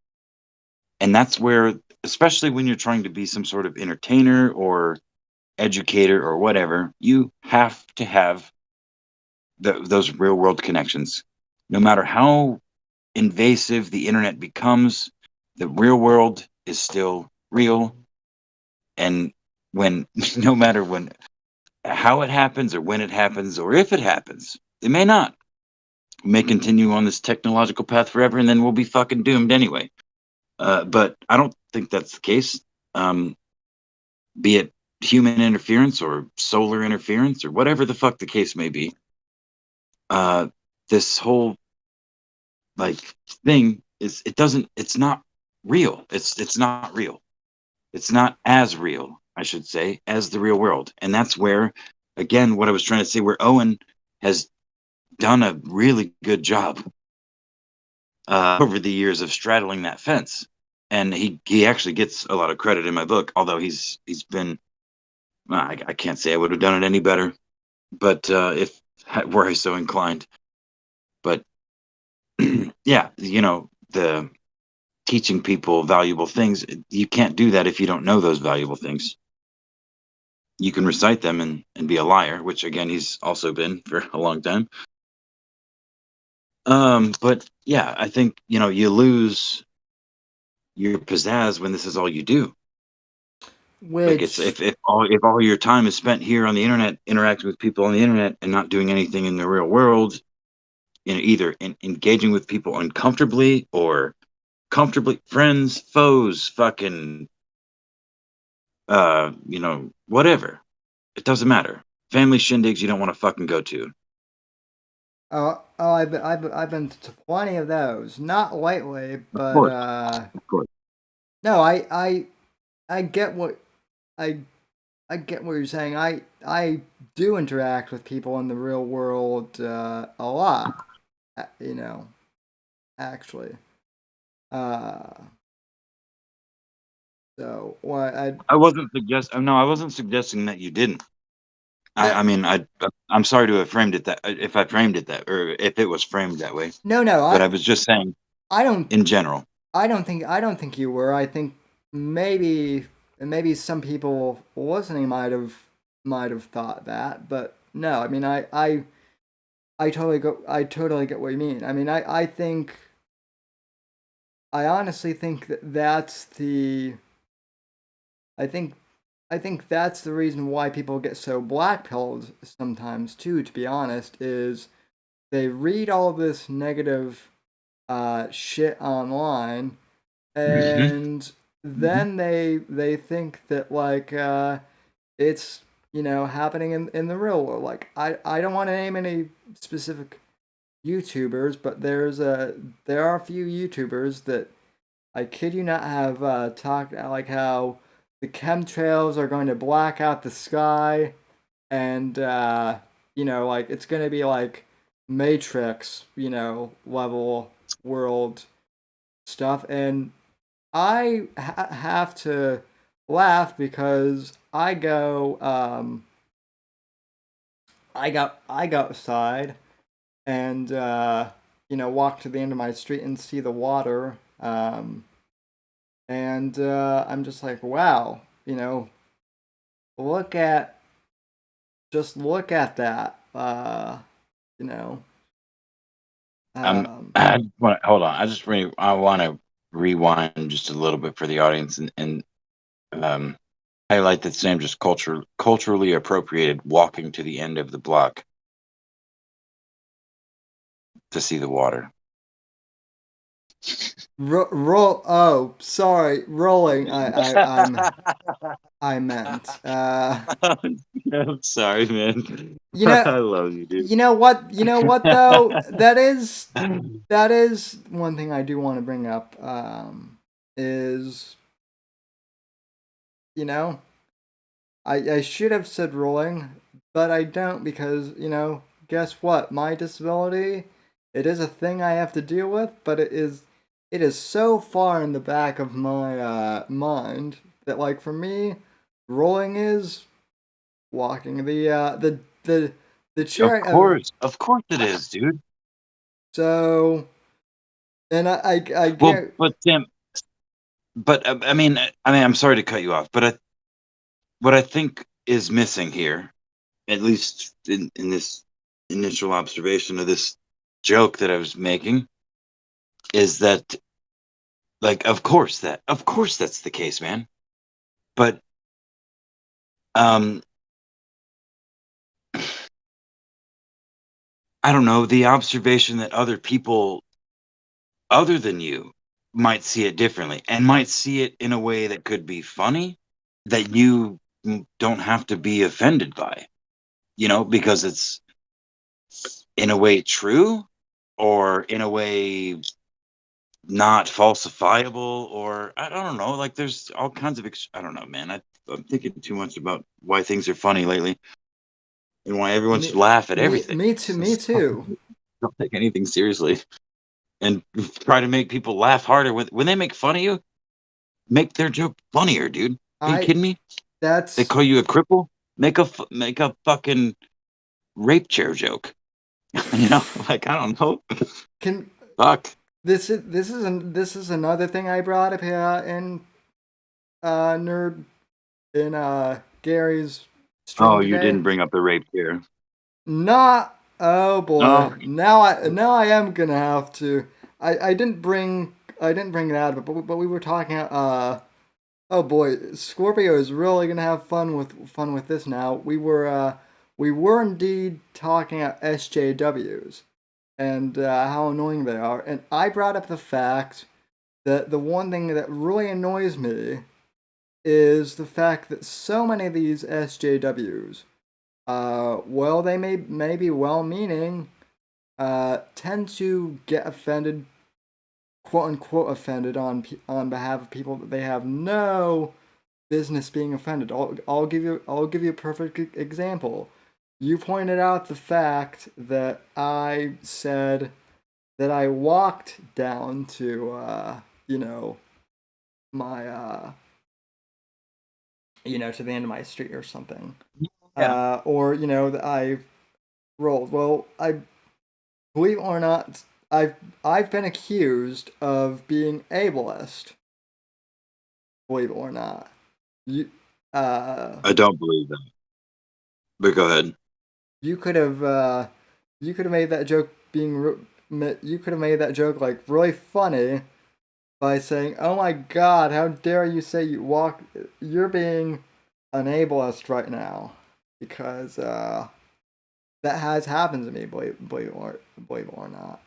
and that's where, especially when you're trying to be some sort of entertainer or educator or whatever, you have to have those real world connections. No matter how invasive the internet becomes, the real world is still real. And when, no matter when, how it happens or when it happens or if it happens, it may not. We may continue on this technological path forever and then we'll be fucking doomed anyway. But I don't think that's the case. Um, be it human interference or solar interference or whatever the fuck the case may be. Uh, this whole like thing is it's not real. It's not real. It's not as real, I should say, as the real world. And that's where, again, what I was trying to say, where Owen has done a really good job over the years of straddling that fence. And he actually gets a lot of credit in my book, although he's been, I can't say I would have done it any better, but if were I so inclined. But yeah, the teaching people valuable things, you can't do that if you don't know those valuable things. You can recite them and be a liar, which again he's also been for a long time. But yeah, I think you lose your pizzazz when this is all you do. Like it's Which, if all your time is spent here on the internet interacting with people on the internet and not doing anything in the real world, either engaging with people uncomfortably or comfortably, friends, foes, fucking whatever. It doesn't matter. Family shindigs you don't want to fucking go to. I've been to plenty of those. Not lately, Of but course. Of course. no, I get what I I get what you're saying. I do interact with people in the real world a lot. You know, actually. Uh, so what I I wasn't suggesting that you didn't. no I mean, I'm sorry to have framed it that, if I framed it that, or if it was framed that way, no no but I was just saying I don't in general. I don't think you were. I think maybe some people listening might have thought that, but no. I mean, I totally get what you mean. I mean, I think I honestly think that that's the I think I think that's the reason why people get so blackpilled sometimes too. To be honest, is they read all this negative shit online, Mm-hmm. and then they think that like it's happening in the real world. Like I don't want to name any specific YouTubers, but there are a few YouTubers that I kid you not have talked like how the chemtrails are going to black out the sky, and like it's going to be like Matrix, level world stuff, and I have to laugh because I go outside and walk to the end of my street and see the water, and I'm just like, wow, look at look at that, you know um Hold on. I want to rewind just a little bit for the audience and um, highlight that Sam just culturally appropriated walking to the end of the block to see the water. roll. Oh, sorry, rolling. I meant. I'm sorry, man. You know, I love you, dude. you know what? You know what though? That is one thing I do want to bring up. Is you know, I should have said rolling, but I don't because guess what? My disability, it is a thing I have to deal with, but it is so far in the back of my mind that like for me, rolling is walking the chair. Of course it is, dude. So, and I Well, get but Sam, I'm sorry to cut you off, but what I think is missing here, at least in this initial observation of this joke that I was making, is that like of course that's the case, man. But um I don't know, the observation that other people other than you might see it differently and might see it in a way that could be funny that you don't have to be offended by, because it's in a way true or in a way not falsifiable, or I don't know, like there's all kinds of I don't know, man. I'm thinking too much about why things are funny lately and why everyone me should laugh at me everything. me too me too. Don't take anything seriously and try to make people laugh harder when they make fun of you. Make their joke funnier, dude. Are you I kidding me? They that's call you a cripple. Make a fucking rape chair joke. Like I don't know. can Fuck. this is another thing I brought up here in nerd in Gary's stream Oh, you today. didn't bring up the rape chair. Not oh boy. Oh, Now I am gonna have to. I didn't bring it out of it, but we were talking. Oh boy, Scorpio is really gonna have fun with this now. We were indeed talking about SJWs and how annoying they are, and I brought up the fact that the one thing that really annoys me is the fact that so many of these SJWs, well, they may be well-meaning, tend to get offended, quote unquote, offended on behalf of people that they have no business being offended. I'll give you a perfect example. You pointed out the fact that I said that I walked down to my to the end of my street or something, yeah. or that I rolled. Well, I believe it or not, I've been accused of being ableist. Believe it or not, you uh I don't believe that. But go ahead. you could have made that joke you could have made that joke like really funny by saying, "Oh my God, how dare you say you're being an ableist right now," because that has happened to me, believe it or not.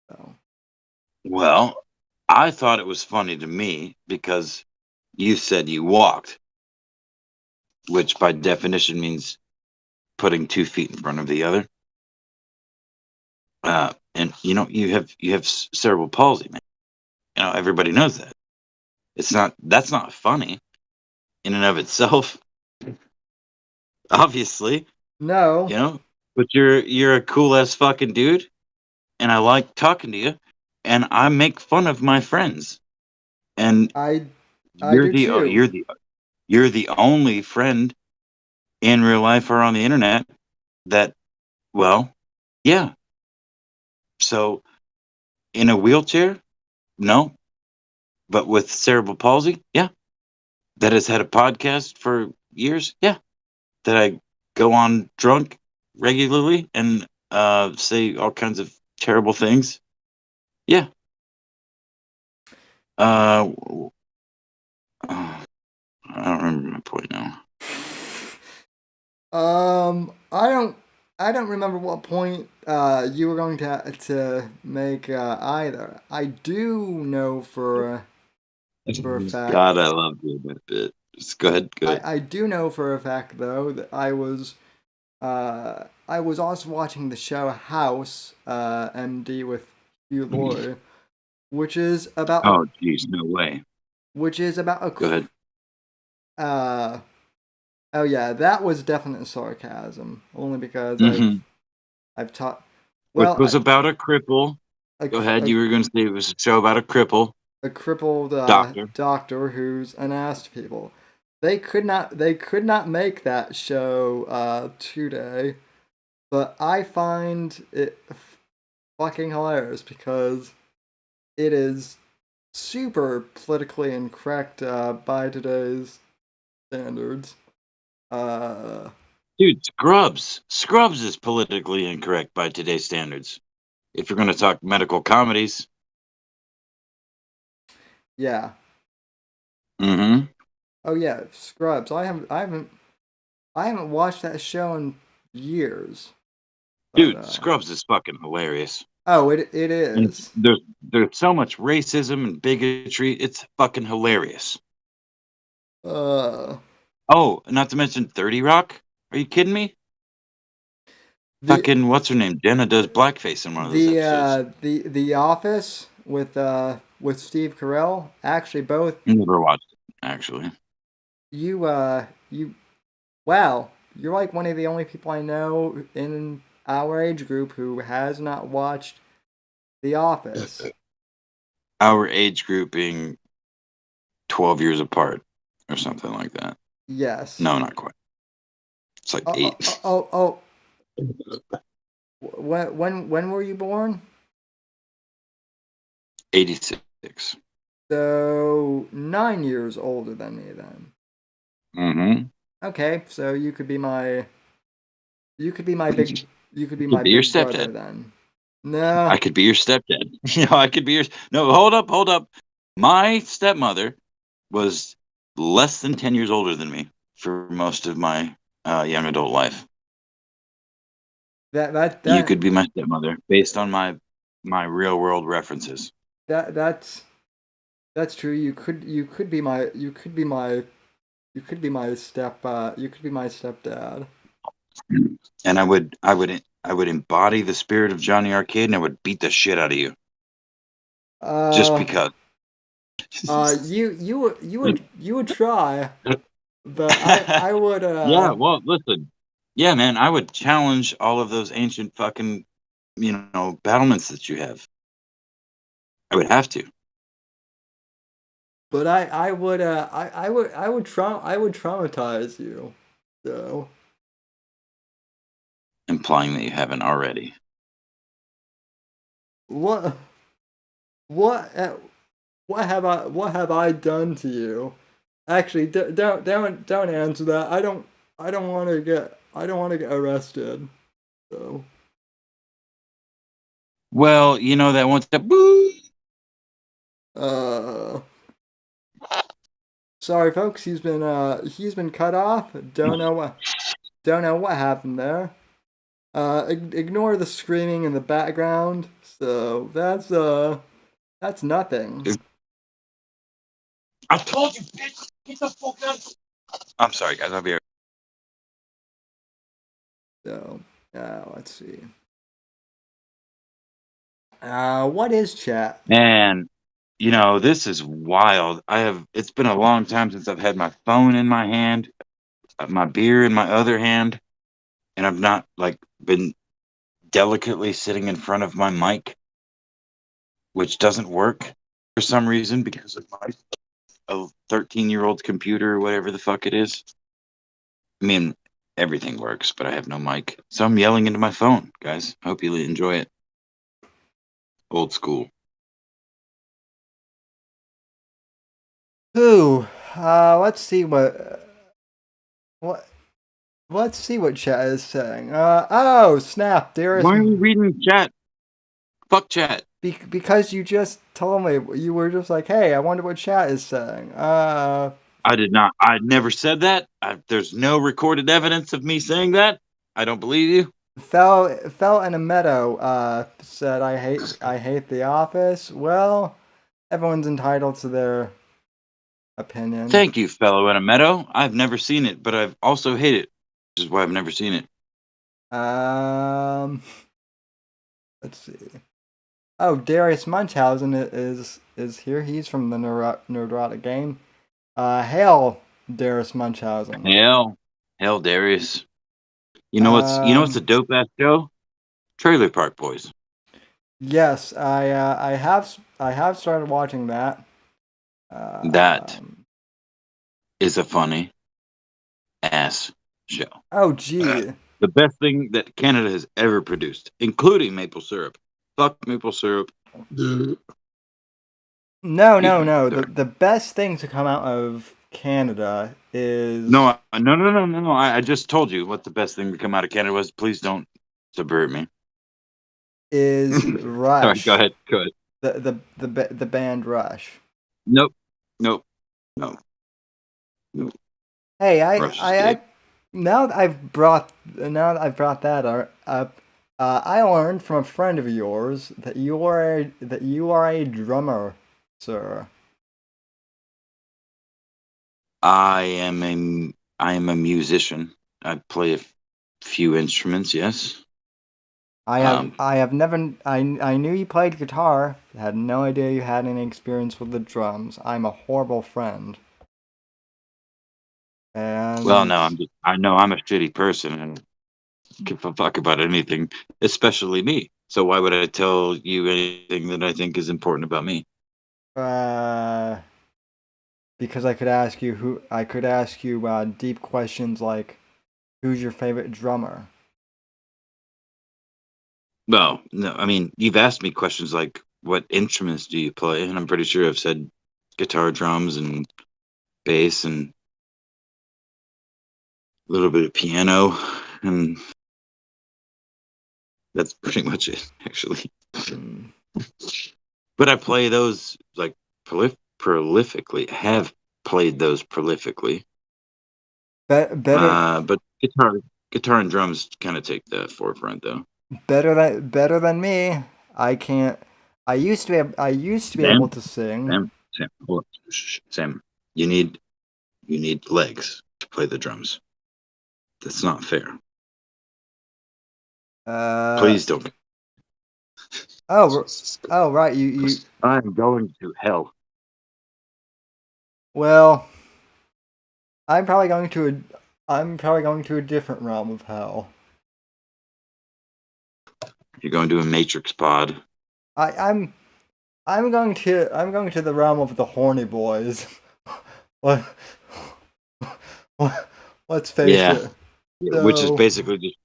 So Well, I thought it was funny to me because you said you walked, which by definition means putting 2 feet in front of the other. And you have cerebral palsy, man. Everybody knows that. That's not funny in and of itself, obviously. no, You know, but you're a cool ass fucking dude, and I like talking to you, and I make fun of my friends, and I I you're do the too. you're the only friend in real life or on the internet that, well, yeah. So in a wheelchair, no, but with cerebral palsy, yeah. That has had a podcast for years, yeah. That I go on drunk regularly and say all kinds of terrible things, yeah. Uh, I don't remember my point now. I don't remember what point you were going to make either. I do know for a fact. God, I love doing that bit. Just go ahead. Go ahead. I do know for a fact though that I was also watching the show House MD with Youre, which is about Oh, geez, no way. a Go ahead. uh oh yeah, that was definite sarcasm only because Hmm. I've taught Which well was about a cripple. a, Go a, ahead. You were going to say it was a show about a cripple a crippled doctor. doctor who's an ass to people. They could not make that show today, but I find it fucking hilarious because it is super politically incorrect by today's standards. Uh, Dude, Scrubs. Scrubs is politically incorrect by today's standards. If you're going to talk medical comedies. yeah. Mm-hmm. Oh yeah, Scrubs. I haven't watched that show in years. But Dude, Scrubs is fucking hilarious. oh, it And is. there's so much racism and bigotry. It's fucking hilarious. Uh, Oh, not to mention 30 Rock. Are you kidding me? the Fucking what's her name? Jenna does blackface in one of those episodes. the Office with Steve Carell. Actually, both Never watched it, actually. you wow, you're like one of the only people I know in our age group who has not watched The Office. Our age group being 12 years apart or something like that. Yes. No, not quite. It's like Oh, oh, 8. oh, oh. When were you born? 86. So 9 years older than me then. Mm-hmm. Okay, so you could be my big you could be Could my be your big brother stepdad. then. No, I could be your stepdad. I could be your. No, hold up. My stepmother was less than 10 years older than me for most of my young adult life. that that You that could be my stepmother based on my real world references. that's that's true. You could be my you could be my stepdad. And I would embody the spirit of Johnny Arcade, and I would beat the shit out of you just Uh because. you would try, but I would Yeah, well, listen. Yeah, man, I would challenge all of those ancient fucking, battlements that you have. I would have to, but I would traumatize you. So implying that you haven't already. what what uh, what have I done to you? Actually, don't answer that. I don't want to get arrested. So Well, that one step. Boo! uh sorry folks, he's been cut off. Don't know what happened there. Ignore the screaming in the background. So that's nothing. I told you, bitch. Get the fuck out. I'm sorry, guys. I'll be right. So, let's see. What is chat? Man, this is wild. It's been a long time since I've had my phone in my hand, my beer in my other hand, and I've not like been delicately sitting in front of my mic, which doesn't work for some reason because of my 13-year-old computer or whatever the fuck it is. I mean, everything works, but I have no mic. So I'm yelling into my phone, guys. Hope you enjoy it. Old school. Who? Let's see what let's see what chat is saying. Oh snap! There is. Why are you reading chat? Fuck chat. Because you just told me you were just like, hey, I wonder what chat is saying. I did not. I never said that. There's no recorded evidence of me saying that. I don't believe you. Fell in a meadow. Said I hate The Office. Well, everyone's entitled to their opinion. Thank you, fellow in a meadow. I've never seen it, but I've also hate it, which is why I've never seen it. Let's see. Oh, Darius Munchausen is here. He's from the Neurotic Game. Hail, Darius Munchausen. Hell, Darius. You know what's a dope ass show? Trailer Park Boys. Yes, I have started watching that. That is a funny ass show. Oh, gee. The best thing that Canada has ever produced, including maple syrup. Fuck maple syrup. No. Sorry. The best thing to come out of Canada is No. I just told you what the best thing to come out of Canada was. Please don't subvert me. Is Rush. Sorry, go ahead. The band Rush. Nope. Hey, I now that I've brought that up, I learned from a friend of yours that you are a drummer, sir. I am a musician. I play a few instruments. Yes. I have never I knew you played guitar. Had no idea you had any experience with the drums. I'm a horrible friend. And Well, no, I know I'm a shitty person and give a fuck about anything, especially me. So why would I tell you anything that I think is important about me? Because I could ask you deep questions like, who's your favorite drummer? Well, no, I mean, you've asked me questions like, what instruments do you play? And I'm pretty sure I've said guitar, drums, and bass, and a little bit of piano, and that's pretty much it, actually. But I play those like prolifically. Have played those prolifically. Better But guitar and drums kind of take the forefront, though. better than me. I can't. I used to be able to sing. Sam, you need legs to play the drums. That's not fair. Please don't. Oh right. You. I'm going to hell. Well, I'm probably going to a different realm of hell. You're going to a Matrix pod. I'm going to the realm of the horny boys. Let's face it. So, which is basically just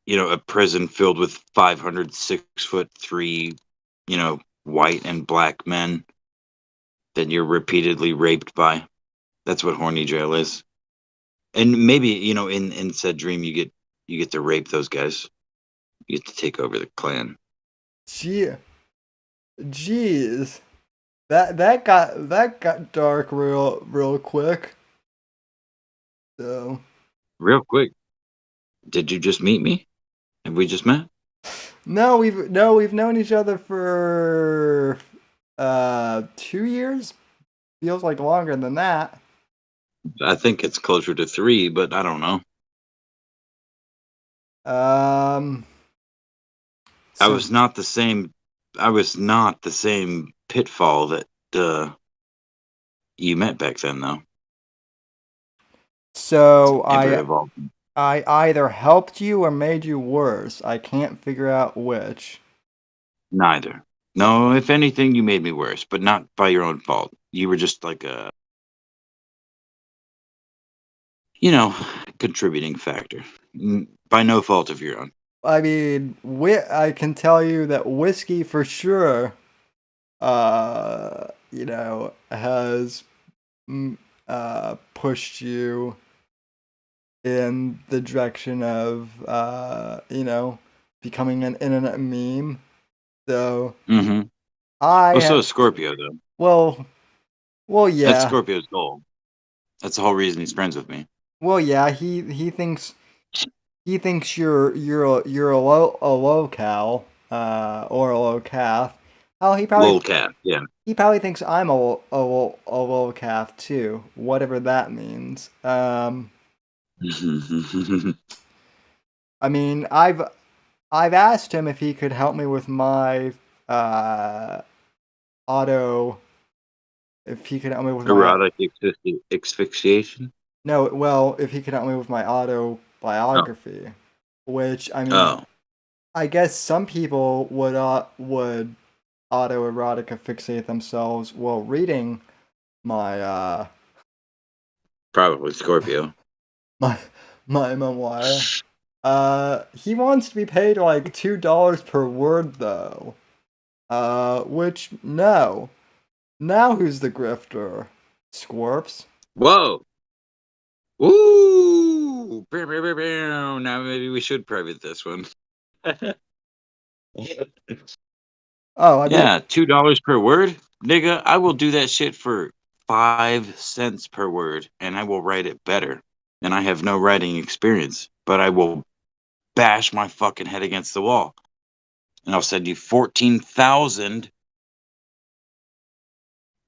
a prison filled with 506'3", white and black men that you're repeatedly raped by. That's what horny jail is. And maybe in said dream you get to rape those guys. You get to take over the clan. Jeez, that got dark real quick. So real quick. Did you just meet me? Have we just met? No, we've known each other for 2 years. Feels like longer than that. I think it's closer to 3, but I don't know. Um, I so was not the same. I was not the same pitfall that you met back then, though. so Ever I evolved? I either helped you or made you worse. I can't figure out which. Neither. No, if anything, you made me worse, but not by your own fault. You were just like a, you know, contributing factor. By no fault of your own. I mean, I can tell you that whiskey for sure, has pushed you in the direction of, becoming an internet meme. So Mm-hmm. I, Oh, so is Scorpio, though. well, well, That's yeah, Scorpio's goal. That's the whole reason he's friends with me. well, yeah. He thinks you're a low cal, or a low calf. Oh, Lol cat, yeah. he probably thinks I'm a low calf too, whatever that means. I mean, I've asked him if he could help me with my uh auto. If he could help me with my Erotic asphyxiation. no, well, if he could help me with my Oh. autobiography, which I mean, Oh. I guess some people would autoerotic fixate themselves while reading my Probably Scorpio. my my memoir. He wants to be paid like $2 per word though. Which no. Now who's the grifter? Scorps. Whoa. Woo! Bow, bow, bow, bow. Now maybe we should private this one. Oh, I mean, Yeah, $2 per word, nigga. I will do that shit for 5 cents per word, and I will write it better. And I have no writing experience, but I will bash my fucking head against the wall, and I'll send you 14,000.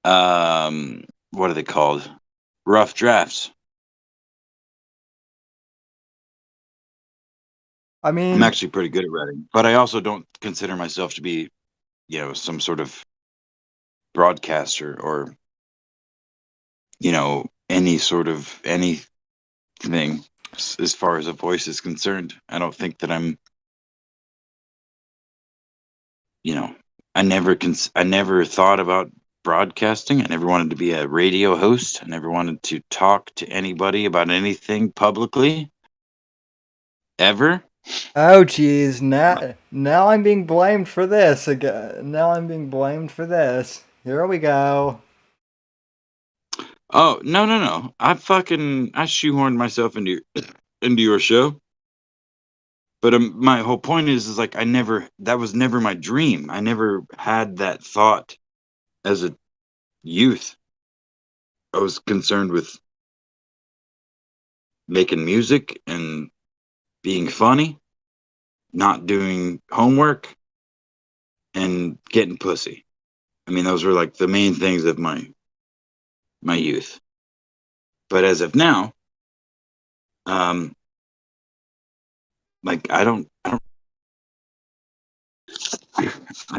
What are they called? Rough drafts. I I'm mean, actually pretty good at writing, but I also don't consider myself to be, some sort of broadcaster or, any sort of anything as far as a voice is concerned. I don't think that I'm, you know, I never thought about broadcasting. I never wanted to be a radio host. I never wanted to talk to anybody about anything publicly ever. oh geez, now I'm being blamed for this again. Now I'm being blamed for this. Here we go. Oh, no, no, no. I shoehorned myself into into your show. But my whole point is like that was never my dream. I never had that thought as a youth. I was concerned with making music and being funny, not doing homework, and getting pussy. I mean, those were like the main things of my youth. But as of now, um, like I don't, I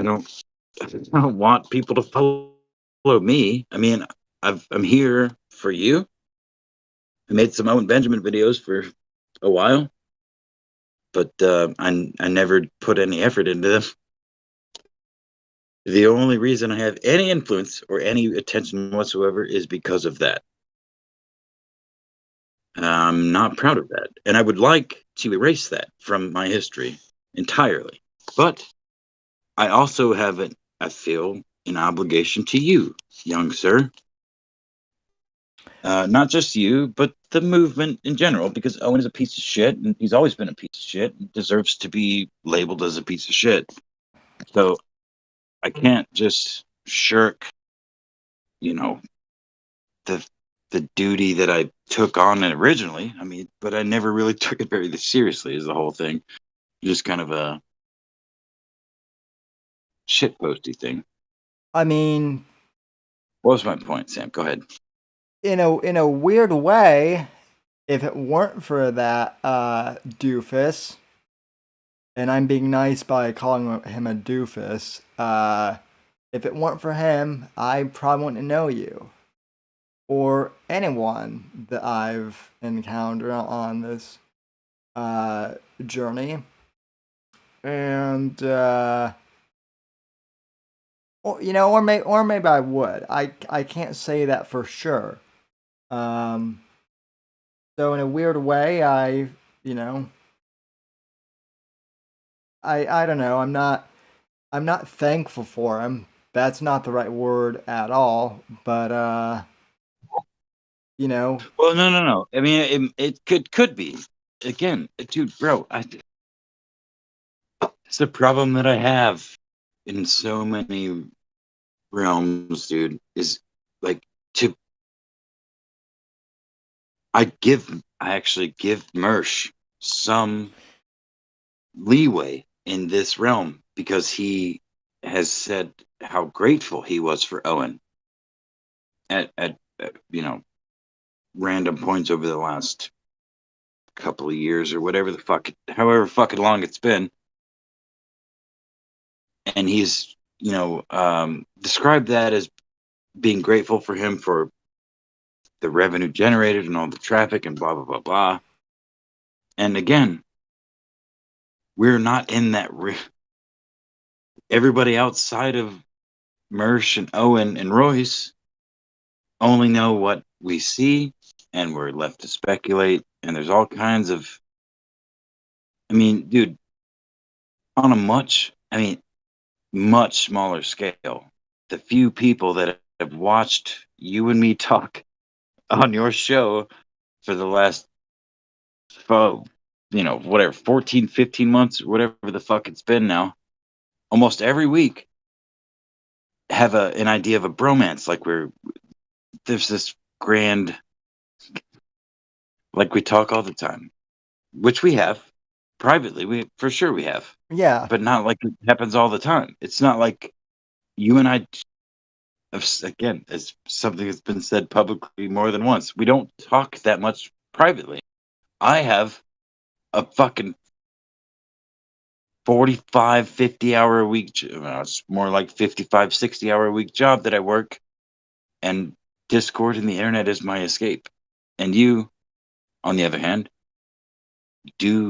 don't want people to follow me. I mean, I'm here for you. I made some Owen Benjamin videos for a while, but I never put any effort into them. The only reason I have any influence or any attention whatsoever is because of that. I'm not proud of that, and I would like to erase that from my history entirely. But I also have I feel an obligation to you, young sir. Not just you, but the movement in general, because Owen is a piece of shit, and he's always been a piece of shit, and deserves to be labeled as a piece of shit. So I can't just shirk, you know, the the duty that I took on originally. I mean, but I never really took it very seriously. Is the whole thing just kind of a shitposty thing? I mean, What was my point, Sam? Go ahead. in a weird way, if it weren't for that doofus, and I'm being nice by calling him a doofus, if it weren't for him, I probably wouldn't know you. Or anyone that I've encountered on this journey. And or maybe I would. I can't say that for sure. So in a weird way, I don't know. I'm not thankful for him. That's not the right word at all. But Well, no. I mean, it could be. Again, dude, bro, it's the problem that I have in so many realms, dude. Is like to I actually give Mersh some leeway in this realm because he has said how grateful he was for Owen at random points over the last couple of years or whatever the fuck, however fucking long it's been. And he's, described that as being grateful for him for the revenue generated and all the traffic and blah, blah, blah, blah. And again, we're not in that. Everybody outside of Mersh and Owen and Royce only know what we see, and we're left to speculate. And there's all kinds of, I mean, dude, on a much smaller scale, the few people that have watched you and me talk on your show for the last, whatever, 14, 15 months, whatever the fuck it's been now, almost every week have an idea of a bromance. Like there's this grand, like we talk all the time, which we have privately. We for sure we have, yeah. but not like it happens all the time. It's not like you and I, again, as something that's been said publicly more than once, we don't talk that much privately. I have a fucking 45, 50 hour a week, it's more like 55, 60 hour a week job that I work, and Discord and the internet is my escape. And you, on the other hand, this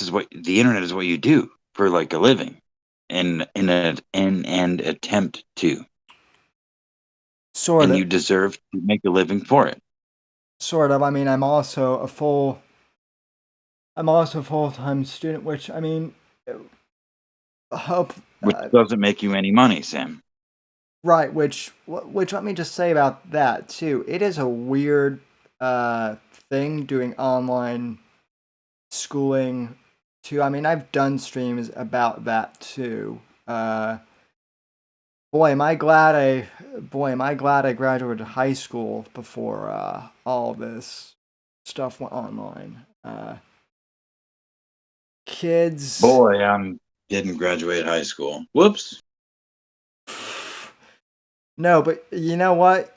is what the internet is, what you do for like a living, and in an attempt to. Sort and of. you deserve to make a living for it. Sort of. I mean, I'm also a full-time student, which I mean, hope. Which doesn't make you any money, Sam. Right. Which let me just say about that too. It is a weird thing doing online schooling too. I mean, I've done streams about that too. Boy, am I glad I graduated high school before all this stuff went online. Kids. Boy, I didn't graduate high school. Whoops. No, but you know what?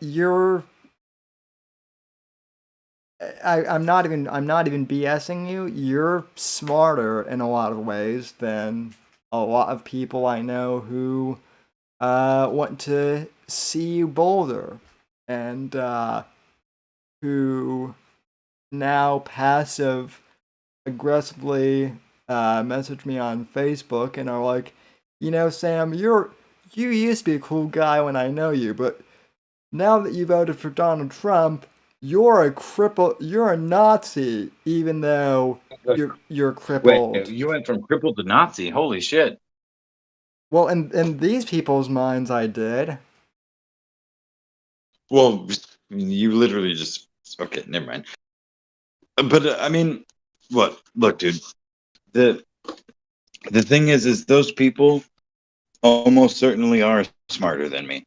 I'm not even BSing you. You're smarter in a lot of ways than a lot of people I know who want to see you bolder, and who now passive aggressively message me on Facebook and are like, Sam, you used to be a cool guy when I know you, but now that you voted for Donald Trump, you're a cripple. You're a Nazi, even though you're crippled. Wait, you went from crippled to Nazi? Holy shit! Well, in these people's minds, I did. Well, you literally just okay. Never mind. But I mean, what? Look, dude. The thing is those people almost certainly are smarter than me.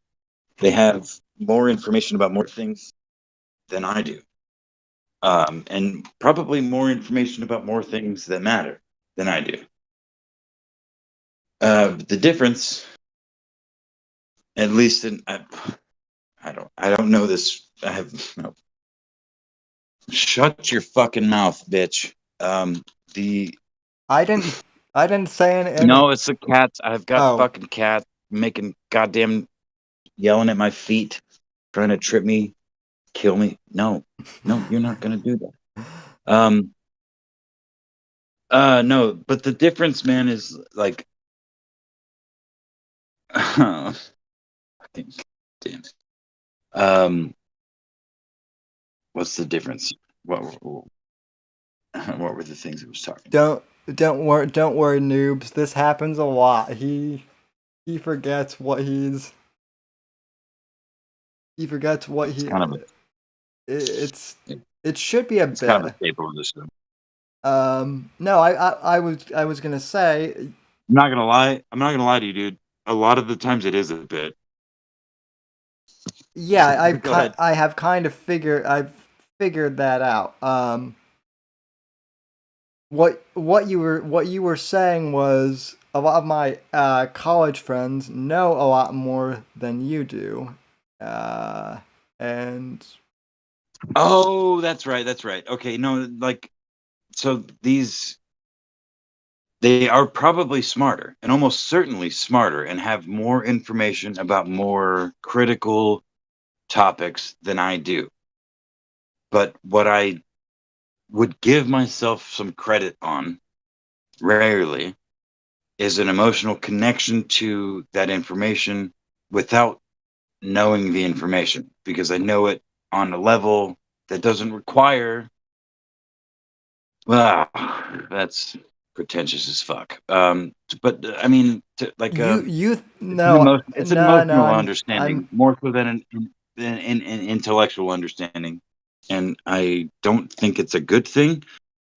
They have more information about more things than I do. And probably more information about more things that matter than I do. The difference, at least I don't know this. I have no. Shut your fucking mouth, bitch. The I didn't say any. No, it's the cats. I've got Oh, fucking cats making goddamn yelling at my feet, trying to trip me, kill me. No, you're not gonna do that. Um, no, but the difference, man, is like, fucking damn. What's the difference? What were the things I was talking about? don't worry, noobs. This happens a lot. He forgets what he forgets what It's he. kind of a, It's it should be a it's kind of bit. a staple of this show. No, I was gonna say, I'm not gonna lie. I'm not gonna lie to you, dude. A lot of the times it is a bit. yeah, Go ahead. I have kind of I've figured that out. What you were saying was a lot of my college friends know a lot more than you do, and Oh, that's right. That's right. Okay, no, like, so they are probably smarter and almost certainly smarter and have more information about more critical topics than I do. But what I would give myself some credit on rarely is an emotional connection to that information without knowing the information, because I know it on a level that doesn't require. Well, that's pretentious as fuck. But I mean, like, you it's an no it's an no emotional I'm understanding more so than an intellectual understanding, and I don't think it's a good thing.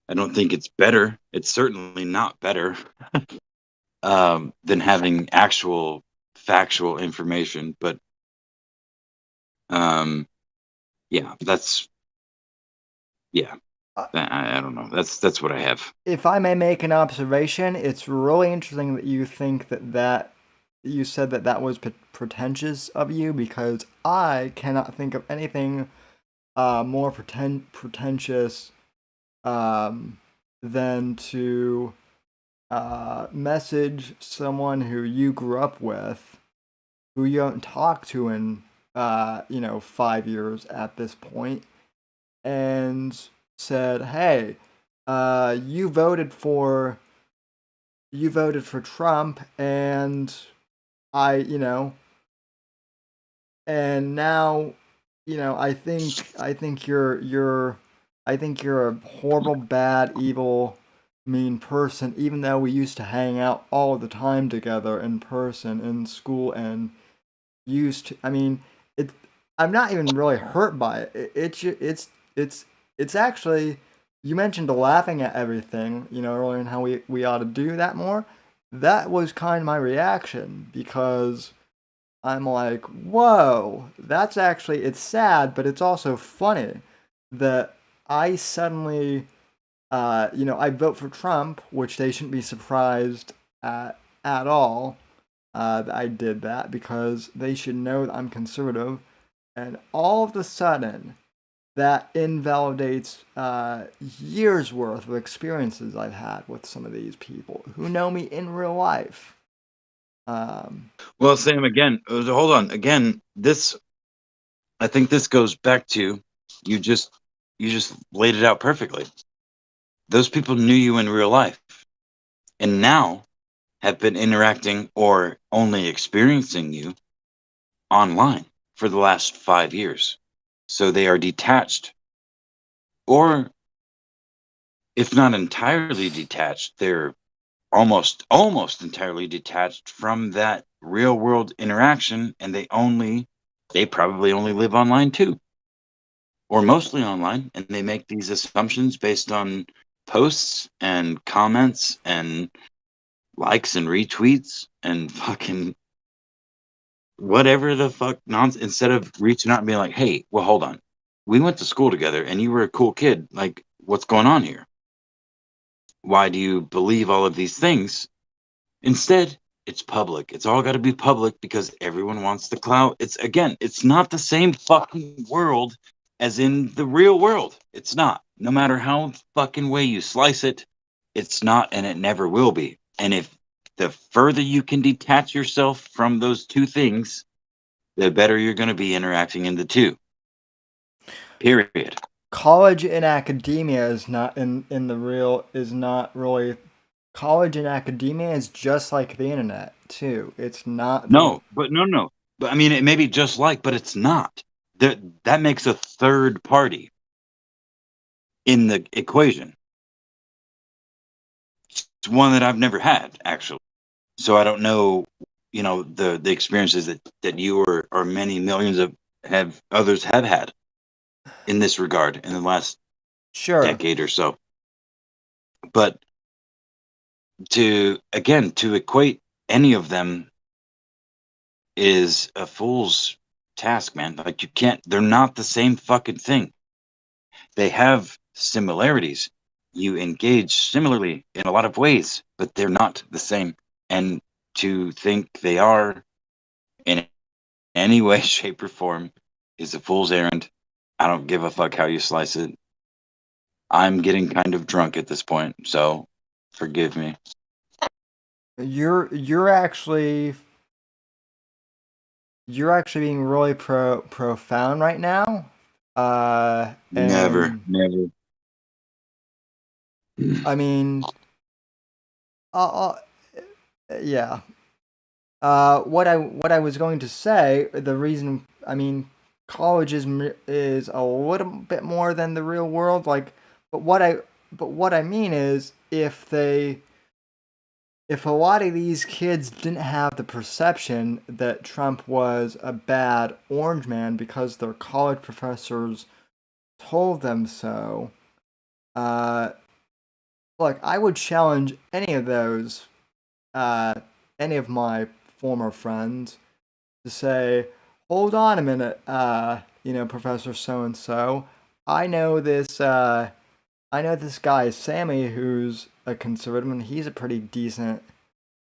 I don't think it's better. It's certainly not better than having actual factual information. But um, yeah, yeah. I don't know. That's what I have. if I may make an observation, it's really interesting that you think that you said that was pretentious of you, because I cannot think of anything more pretentious um, than to message someone who you grew up with, who you don't talk to in 5 years at this point, and said, "Hey, you voted for Trump, and I, and now, I think you're a horrible, bad, evil, mean person, even though we used to hang out all the time together in person in school, and used to, I mean, it I'm not even really hurt by it. It's actually, you mentioned laughing at everything, earlier, and how we ought to do that more. That was kind of my reaction, because I'm like, whoa, that's actually, it's sad, but it's also funny that I suddenly, I vote for Trump, which they shouldn't be surprised at all that I did that, because they should know that I'm conservative. And all of a sudden, that invalidates years worth of experiences I've had with some of these people who know me in real life. Well, Sam, again, hold on. Again, I think this goes back to you just you just laid it out perfectly. Those people knew you in real life and now have been interacting or only experiencing you online for the last 5 years. So they are detached, or if not entirely detached, they're almost entirely detached from that real world interaction, and they probably only live online too, or mostly online, and they make these assumptions based on posts and comments and likes and retweets and fucking whatever the fuck nonsense, instead of reaching out and being like, hey, well, hold on. We went to school together and you were a cool kid. Like, what's going on here? Why do you believe all of these things? Instead, it's public. It's all got to be public because everyone wants the clout. It's not the same fucking world as in the real world. It's not. No matter how fucking way you slice it, it's not, and it never will be. And if the further you can detach yourself from those two things, the better you're going to be interacting in the two. Period. College and academia is not in the real is not really. College and academia is just like the internet too. It's not the. No. But I mean, it may be just like, but it's not. That makes a third party in the equation. It's one that I've never had, actually. So I don't know, the experiences that you or many millions of others have had in this regard in the last Sure. decade or so. But to equate any of them is a fool's task, man. Like, you can't, they're not the same fucking thing. They have similarities. You engage similarly in a lot of ways, but they're not the same. And to think they are in any way, shape, or form is a fool's errand. I don't give a fuck how you slice it. I'm getting kind of drunk at this point, so forgive me. You're actually being really profound right now. Never, And never. I mean, uh, yeah. What I was going to say, the reason, I mean, college is a little bit more than the real world. Like, but what I mean is, if a lot of these kids didn't have the perception that Trump was a bad orange man because their college professors told them so, uh, look, I would challenge uh, any of my former friends to say, hold on a minute, Professor so and so, I know this, I know this guy Sammy who's a conservative and he's a pretty decent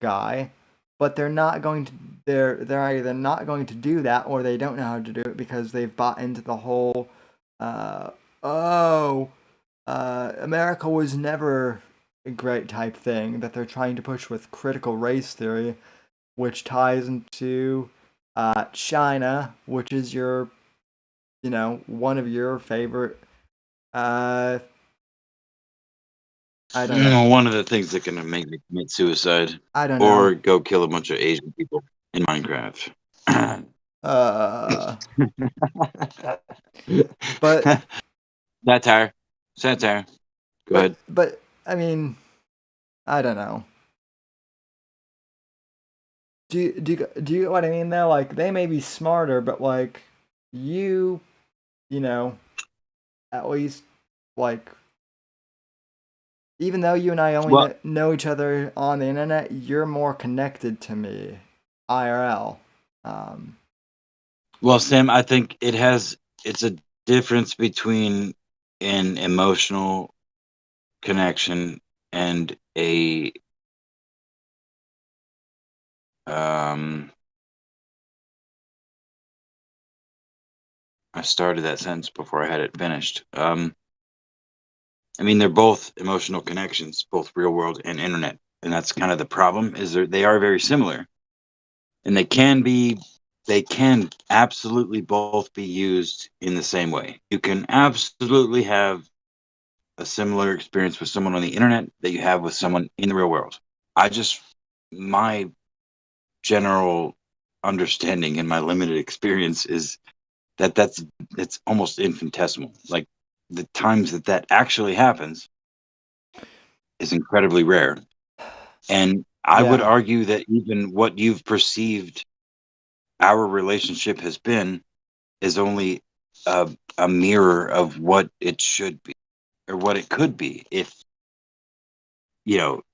guy, but they're either not going to do that or they don't know how to do it because they've bought into the whole uh oh America was never a great type thing that they're trying to push with critical race theory, which ties into China, which is one of your favorite. Uh, I don't know. One of the things that can make me commit suicide I don't know. or go kill a bunch of Asian people in Minecraft. Uh, but Satire. Satire. Go ahead. I mean, I don't know. Do you get what I mean though? Like they may be smarter, but like you, you know, at least like even though you and I only Well, know each other on the internet, you're more connected to me, IRL. Um, Sam, I think it's a difference between an emotional connection and a um I started that sentence before I had it finished. I mean, they're both emotional connections, both real world and internet, and that's kind of the problem. Is they are very similar, and they can absolutely both be used in the same way. You can absolutely have a similar experience with someone on the internet that you have with someone in the real world. My general understanding and my limited experience is that's almost infinitesimal. Like, the times that actually happens is incredibly rare. And I would yeah, argue that even what you've perceived our relationship has been is only a mirror of what it should be or what it could be if,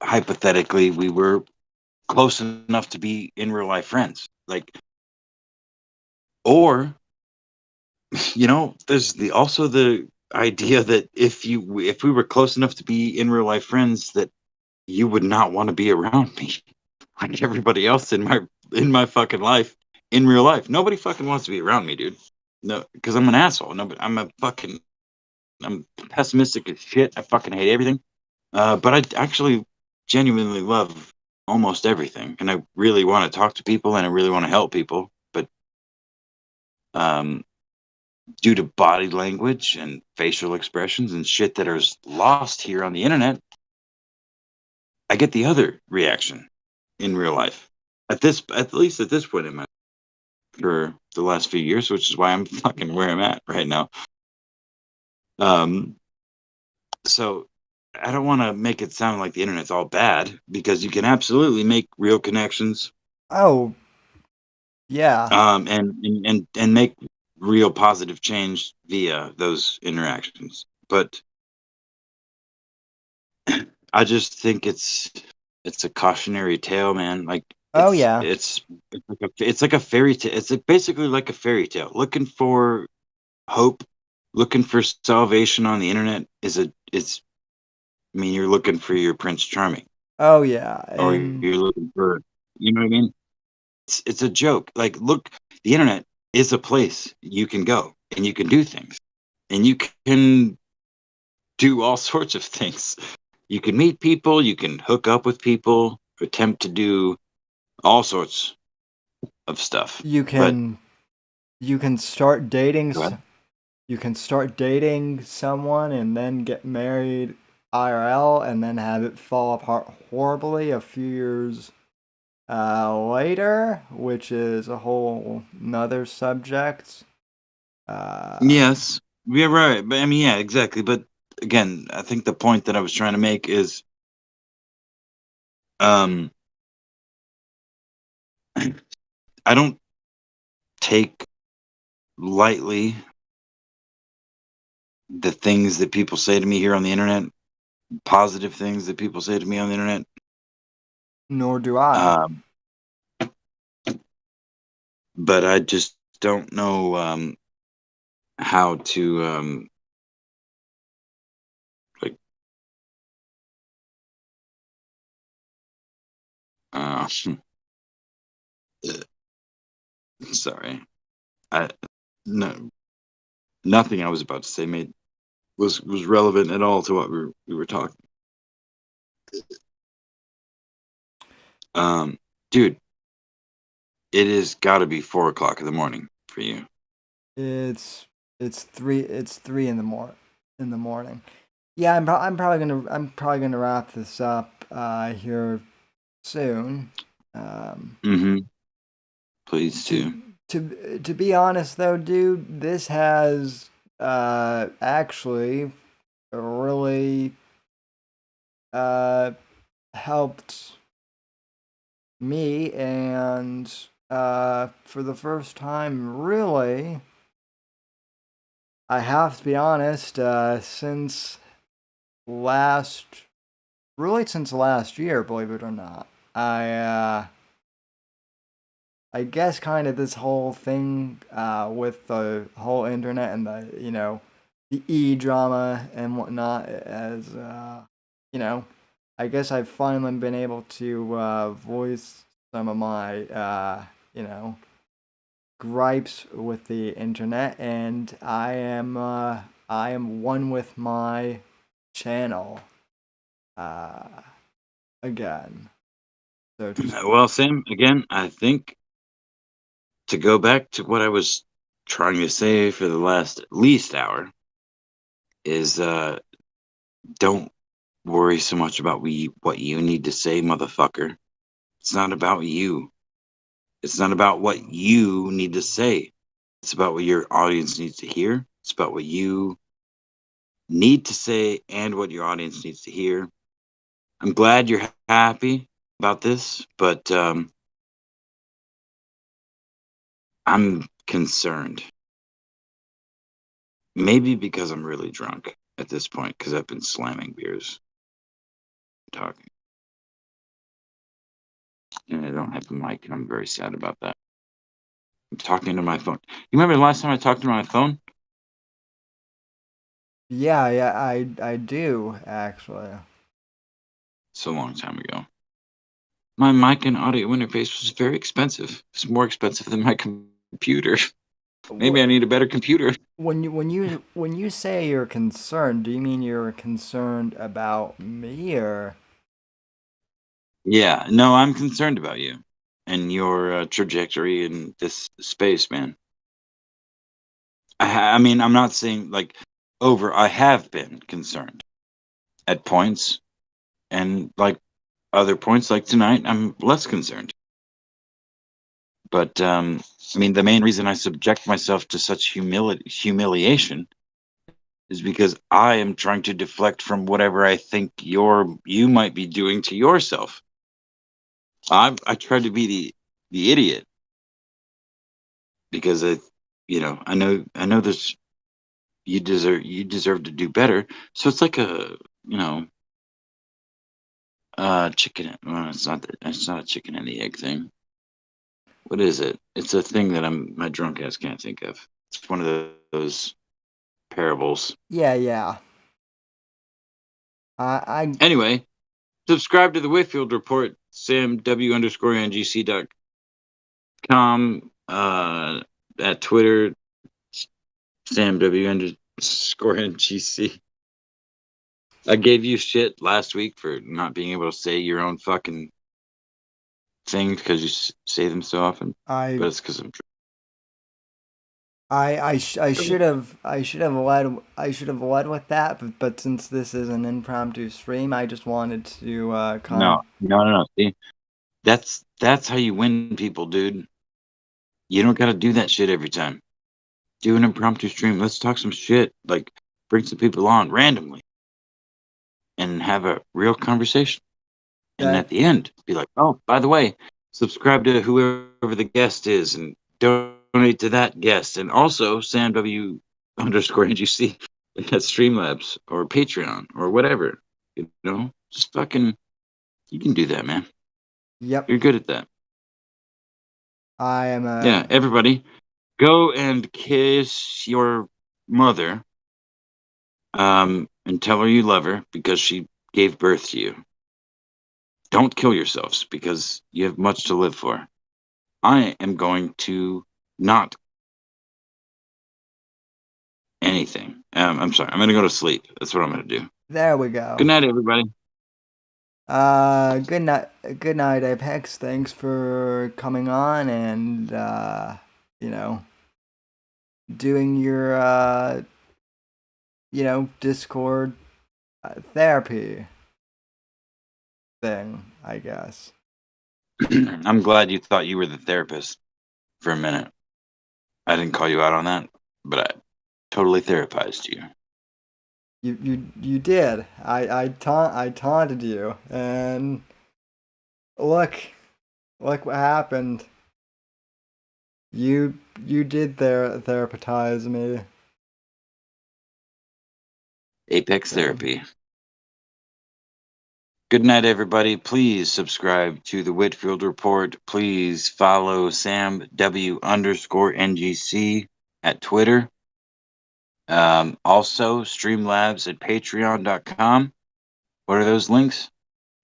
hypothetically, we were close enough to be in real life friends. Like, Or, there's also the idea that if we were close enough to be in real life friends, that you would not want to be around me like everybody else in my fucking life. In real life, nobody fucking wants to be around me, dude. No, because I'm an asshole. No, but I'm pessimistic as shit. I fucking hate everything. But I actually genuinely love almost everything, and I really want to talk to people, and I really want to help people. But um, due to body language and facial expressions and shit that is lost here on the internet, I get the other reaction in real life. At least at this point in my for the last few years, which is why I'm fucking where I'm at right now. Um, so I don't want to make it sound like the internet's all bad, because you can absolutely make real connections, Oh, yeah. and make real positive change via those interactions. But I just think it's a cautionary tale, man. Like Oh, yeah. it's like a fairy tale. It's basically like a fairy tale. Looking for hope, looking for salvation on the internet I mean, you're looking for your Prince Charming, Oh, yeah. or And you're looking for, you know what I mean? It's a joke. Like, look, the internet is a place you can go and you can do things, and you can do all sorts of things. You can meet people, you can hook up with people, attempt to do all sorts of stuff. you But can you can start dating go ahead. you can start dating someone and then get married IRL and then have it fall apart horribly a few years later, which is a whole nother subject. Uh, Yes, yeah, right. But I mean, yeah, exactly. But again, I think the point that I was trying to make is, um, I don't take lightly the things that people say to me here on the internet, positive things that people say to me on the internet. Nor do I. Um, but I just don't know how to like uh, sorry. I no Nothing I was about to say made was relevant at all to what we were talking. Um, Dude, it has got to be 4 o'clock in the morning for you. It's it's three in the morning. Yeah, I'm probably gonna wrap this up here soon. Um, Mm-hmm. Please to do. to be honest though, dude, this has actually really uh helped me, and for the first time, really, I have to be honest, last since last year, believe it or not. I guess kind of this whole thing with the whole internet and the drama and whatnot, as I guess I've finally been able to voice some of my gripes with the internet, and I am one with my channel uh, again, so to Well, speak. Sam, again, I think, to go back to what I was trying to say for the last at least hour, is don't worry so much about what you need to say, motherfucker. It's not about you. It's not about what you need to say. It's about what your audience needs to hear. It's about what you need to say and what your audience needs to hear. I'm glad you're happy about this, but I'm concerned. Maybe because I'm really drunk at this point, because I've been slamming beers, talking, and I don't have a mic, and I'm very sad about that. talking to my phone. You remember the last time I talked to my phone? Yeah, I do actually. It's a long time ago. My mic and audio interface was very expensive. It's more expensive than my computer. Maybe I need a better computer. When you say you're concerned, do you mean you're concerned about me or? Yeah, no, I'm concerned about you and your trajectory in this space, man. I mean, I'm not saying like over. I have been concerned at points, and like other points, like tonight, I'm less concerned. But I mean, the main reason I subject myself to such humiliation is because I am trying to deflect from whatever I think you might be doing to yourself. I try to be the idiot because I know there's you deserve to do better. So it's like a chicken. Well, it's not a chicken and the egg thing. What is it? It's a thing that my drunk ass can't think of. It's one of those parables. Yeah. I Anyway, subscribe to the Whitfield Report, samw_ngc.com, at Twitter, samw_ngc. I gave you shit last week for not being able to say your own fucking things because you say them so often, I but it's because I'm I should have led with that, but since this is an impromptu stream, I just wanted to no, come. no, no, no. See, that's how you win people, dude. You don't got to do that shit every time. Do an impromptu stream. Let's talk some shit. Like, bring some people on randomly and have a real conversation. And That at the end, be like, oh, by the way, subscribe to whoever the guest is and donate to that guest. And also, SamW_NGC at Streamlabs or Patreon or whatever. Just fucking, you can do that, man. Yep, You're good at that. I am Yeah, everybody, go and kiss your mother, and tell her you love her because she gave birth to you. Don't kill yourselves because you have much to live for. I am going to not anything. I'm sorry. I'm going to go to sleep. That's what I'm going to do. There we go. Good night, everybody. Good night, Apex. Thanks for coming on and doing your Discord therapy thing, I guess. I'm glad you thought you were the therapist for a minute. I didn't call you out on that, but I totally therapized you. You did. I taunted you, and look what happened. You did therapize me. Apex Therapy. Good night, everybody. Please subscribe to the Whitfield Report. Please follow SamW_NGC at Twitter. Also, Streamlabs at patreon.com. What are those links,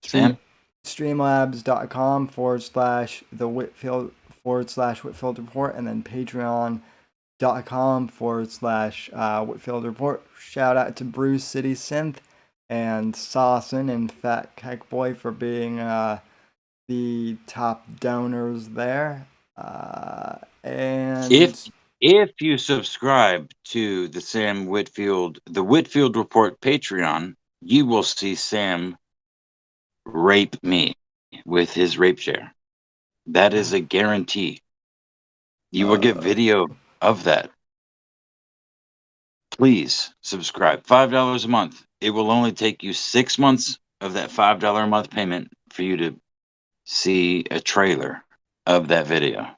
Sam? Streamlabs.com/the Whitfield Report, and then patreon.com/Whitfield Report. Shout out to Bruce City Synth and Sawson and Fat Kike Boy for being the top donors there. And if you subscribe to the Whitfield Report Patreon, you will see Sam rape me with his rape chair. That is a guarantee. You will get video of that. Please subscribe. $5 a month. It will only take you 6 months of that $5 a month payment for you to see a trailer of that video.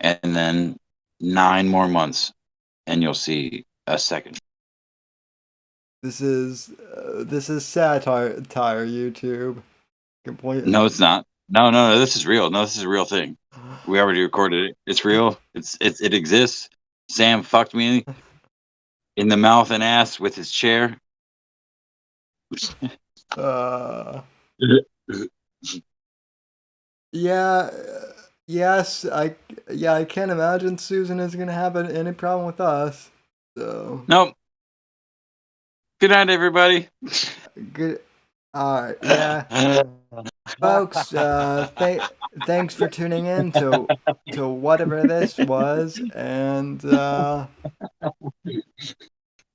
And then 9 more months and you'll see a second. This is satire, YouTube. Completely. No, it's not. No, this is real. No, this is a real thing. We already recorded it. It's real. It exists. Sam fucked me in the mouth and ass with his chair. Yeah, yes, I can't imagine Susan is gonna have any problem with us. So Nope. Good night, everybody. good. All right, yeah, folks. Thanks for tuning in to whatever this was, and Oh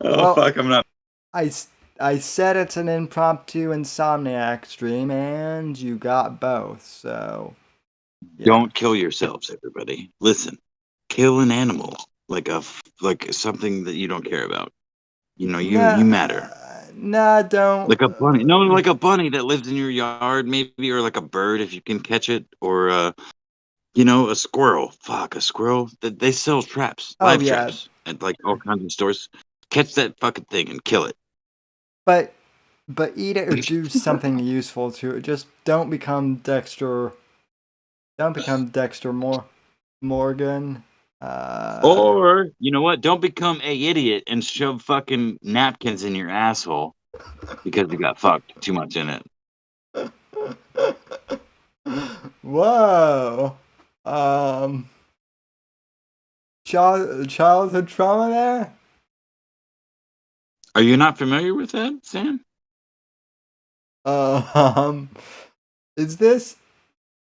well, fuck! I'm not. I I said it's an impromptu Insomniac stream, and you got both. So yeah. Don't kill yourselves, everybody. Listen, kill an animal like something that you don't care about. You know, you matter. Nah, don't. Like a bunny. No, like a bunny that lives in your yard, maybe, or like a bird if you can catch it, or a squirrel. Fuck, a squirrel. They sell traps, Oh live yeah, traps, at like all kinds of stores. Catch that fucking thing and kill it. but eat it or do something useful to it. Just don't become Dexter. Don't become Dexter Morgan. Or you know what? Don't become a idiot and shove fucking napkins in your asshole because you got fucked too much in it. Whoa. Childhood trauma there. Are you not familiar with that, Sam? Is this?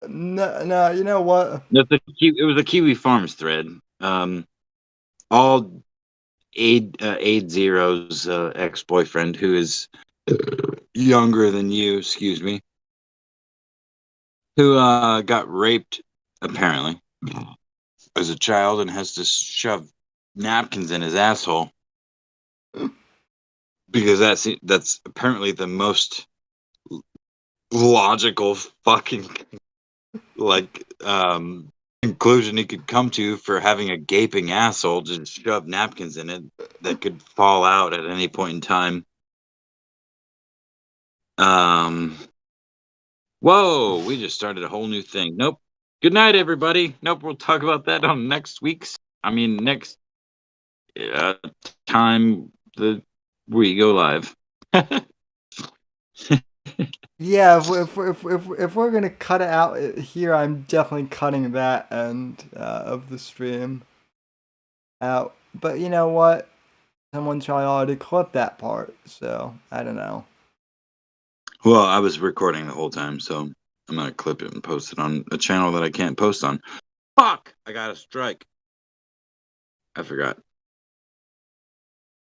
No. You know what? It was a Kiwi Farms thread. All Aid Zero's ex-boyfriend, who is younger than you, excuse me, who got raped apparently as a child and has to shove napkins in his asshole because that's apparently the most logical fucking like conclusion he could come to for having a gaping asshole. Just shove napkins in it that could fall out at any point in time. Whoa, we just started a whole new thing. Nope. Good night, everybody. Nope, we'll talk about that on next time that we go live. Yeah, if we're gonna cut it out here, I'm definitely cutting that end of the stream out. But you know what? Someone's probably already clipped that part, so I don't know. Well, I was recording the whole time, so I'm gonna clip it and post it on a channel that I can't post on. Fuck! I got a strike. I forgot.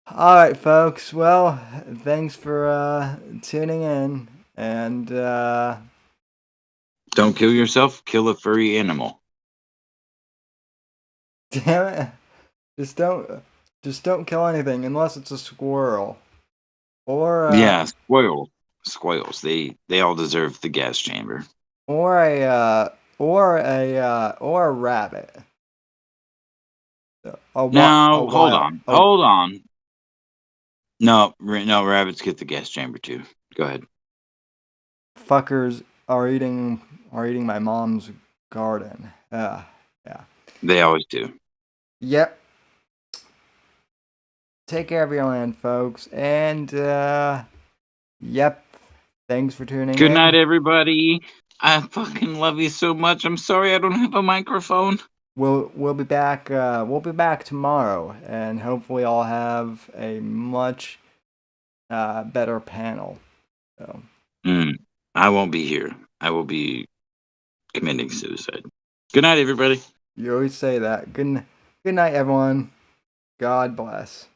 All right, folks. Well, thanks for tuning in, and Don't kill yourself. Kill a furry animal. damn it, just don't kill anything unless it's a squirrel or Yeah, squirrels. They all deserve the gas chamber. or a rabbit. A Now, hold wild. on. Hold on. No, rabbits get the gas chamber too. Go ahead. Fuckers are eating my mom's garden. Yeah. They always do. Yep. Take care of your land, folks. And yep. Thanks for tuning in. Good night, everybody. I fucking love you so much. I'm sorry I don't have a microphone. We'll be back. We'll be back tomorrow, and hopefully I'll have a much better panel. So. I won't be here. I will be committing suicide. Good night, everybody. You always say that. Good night, everyone. God bless.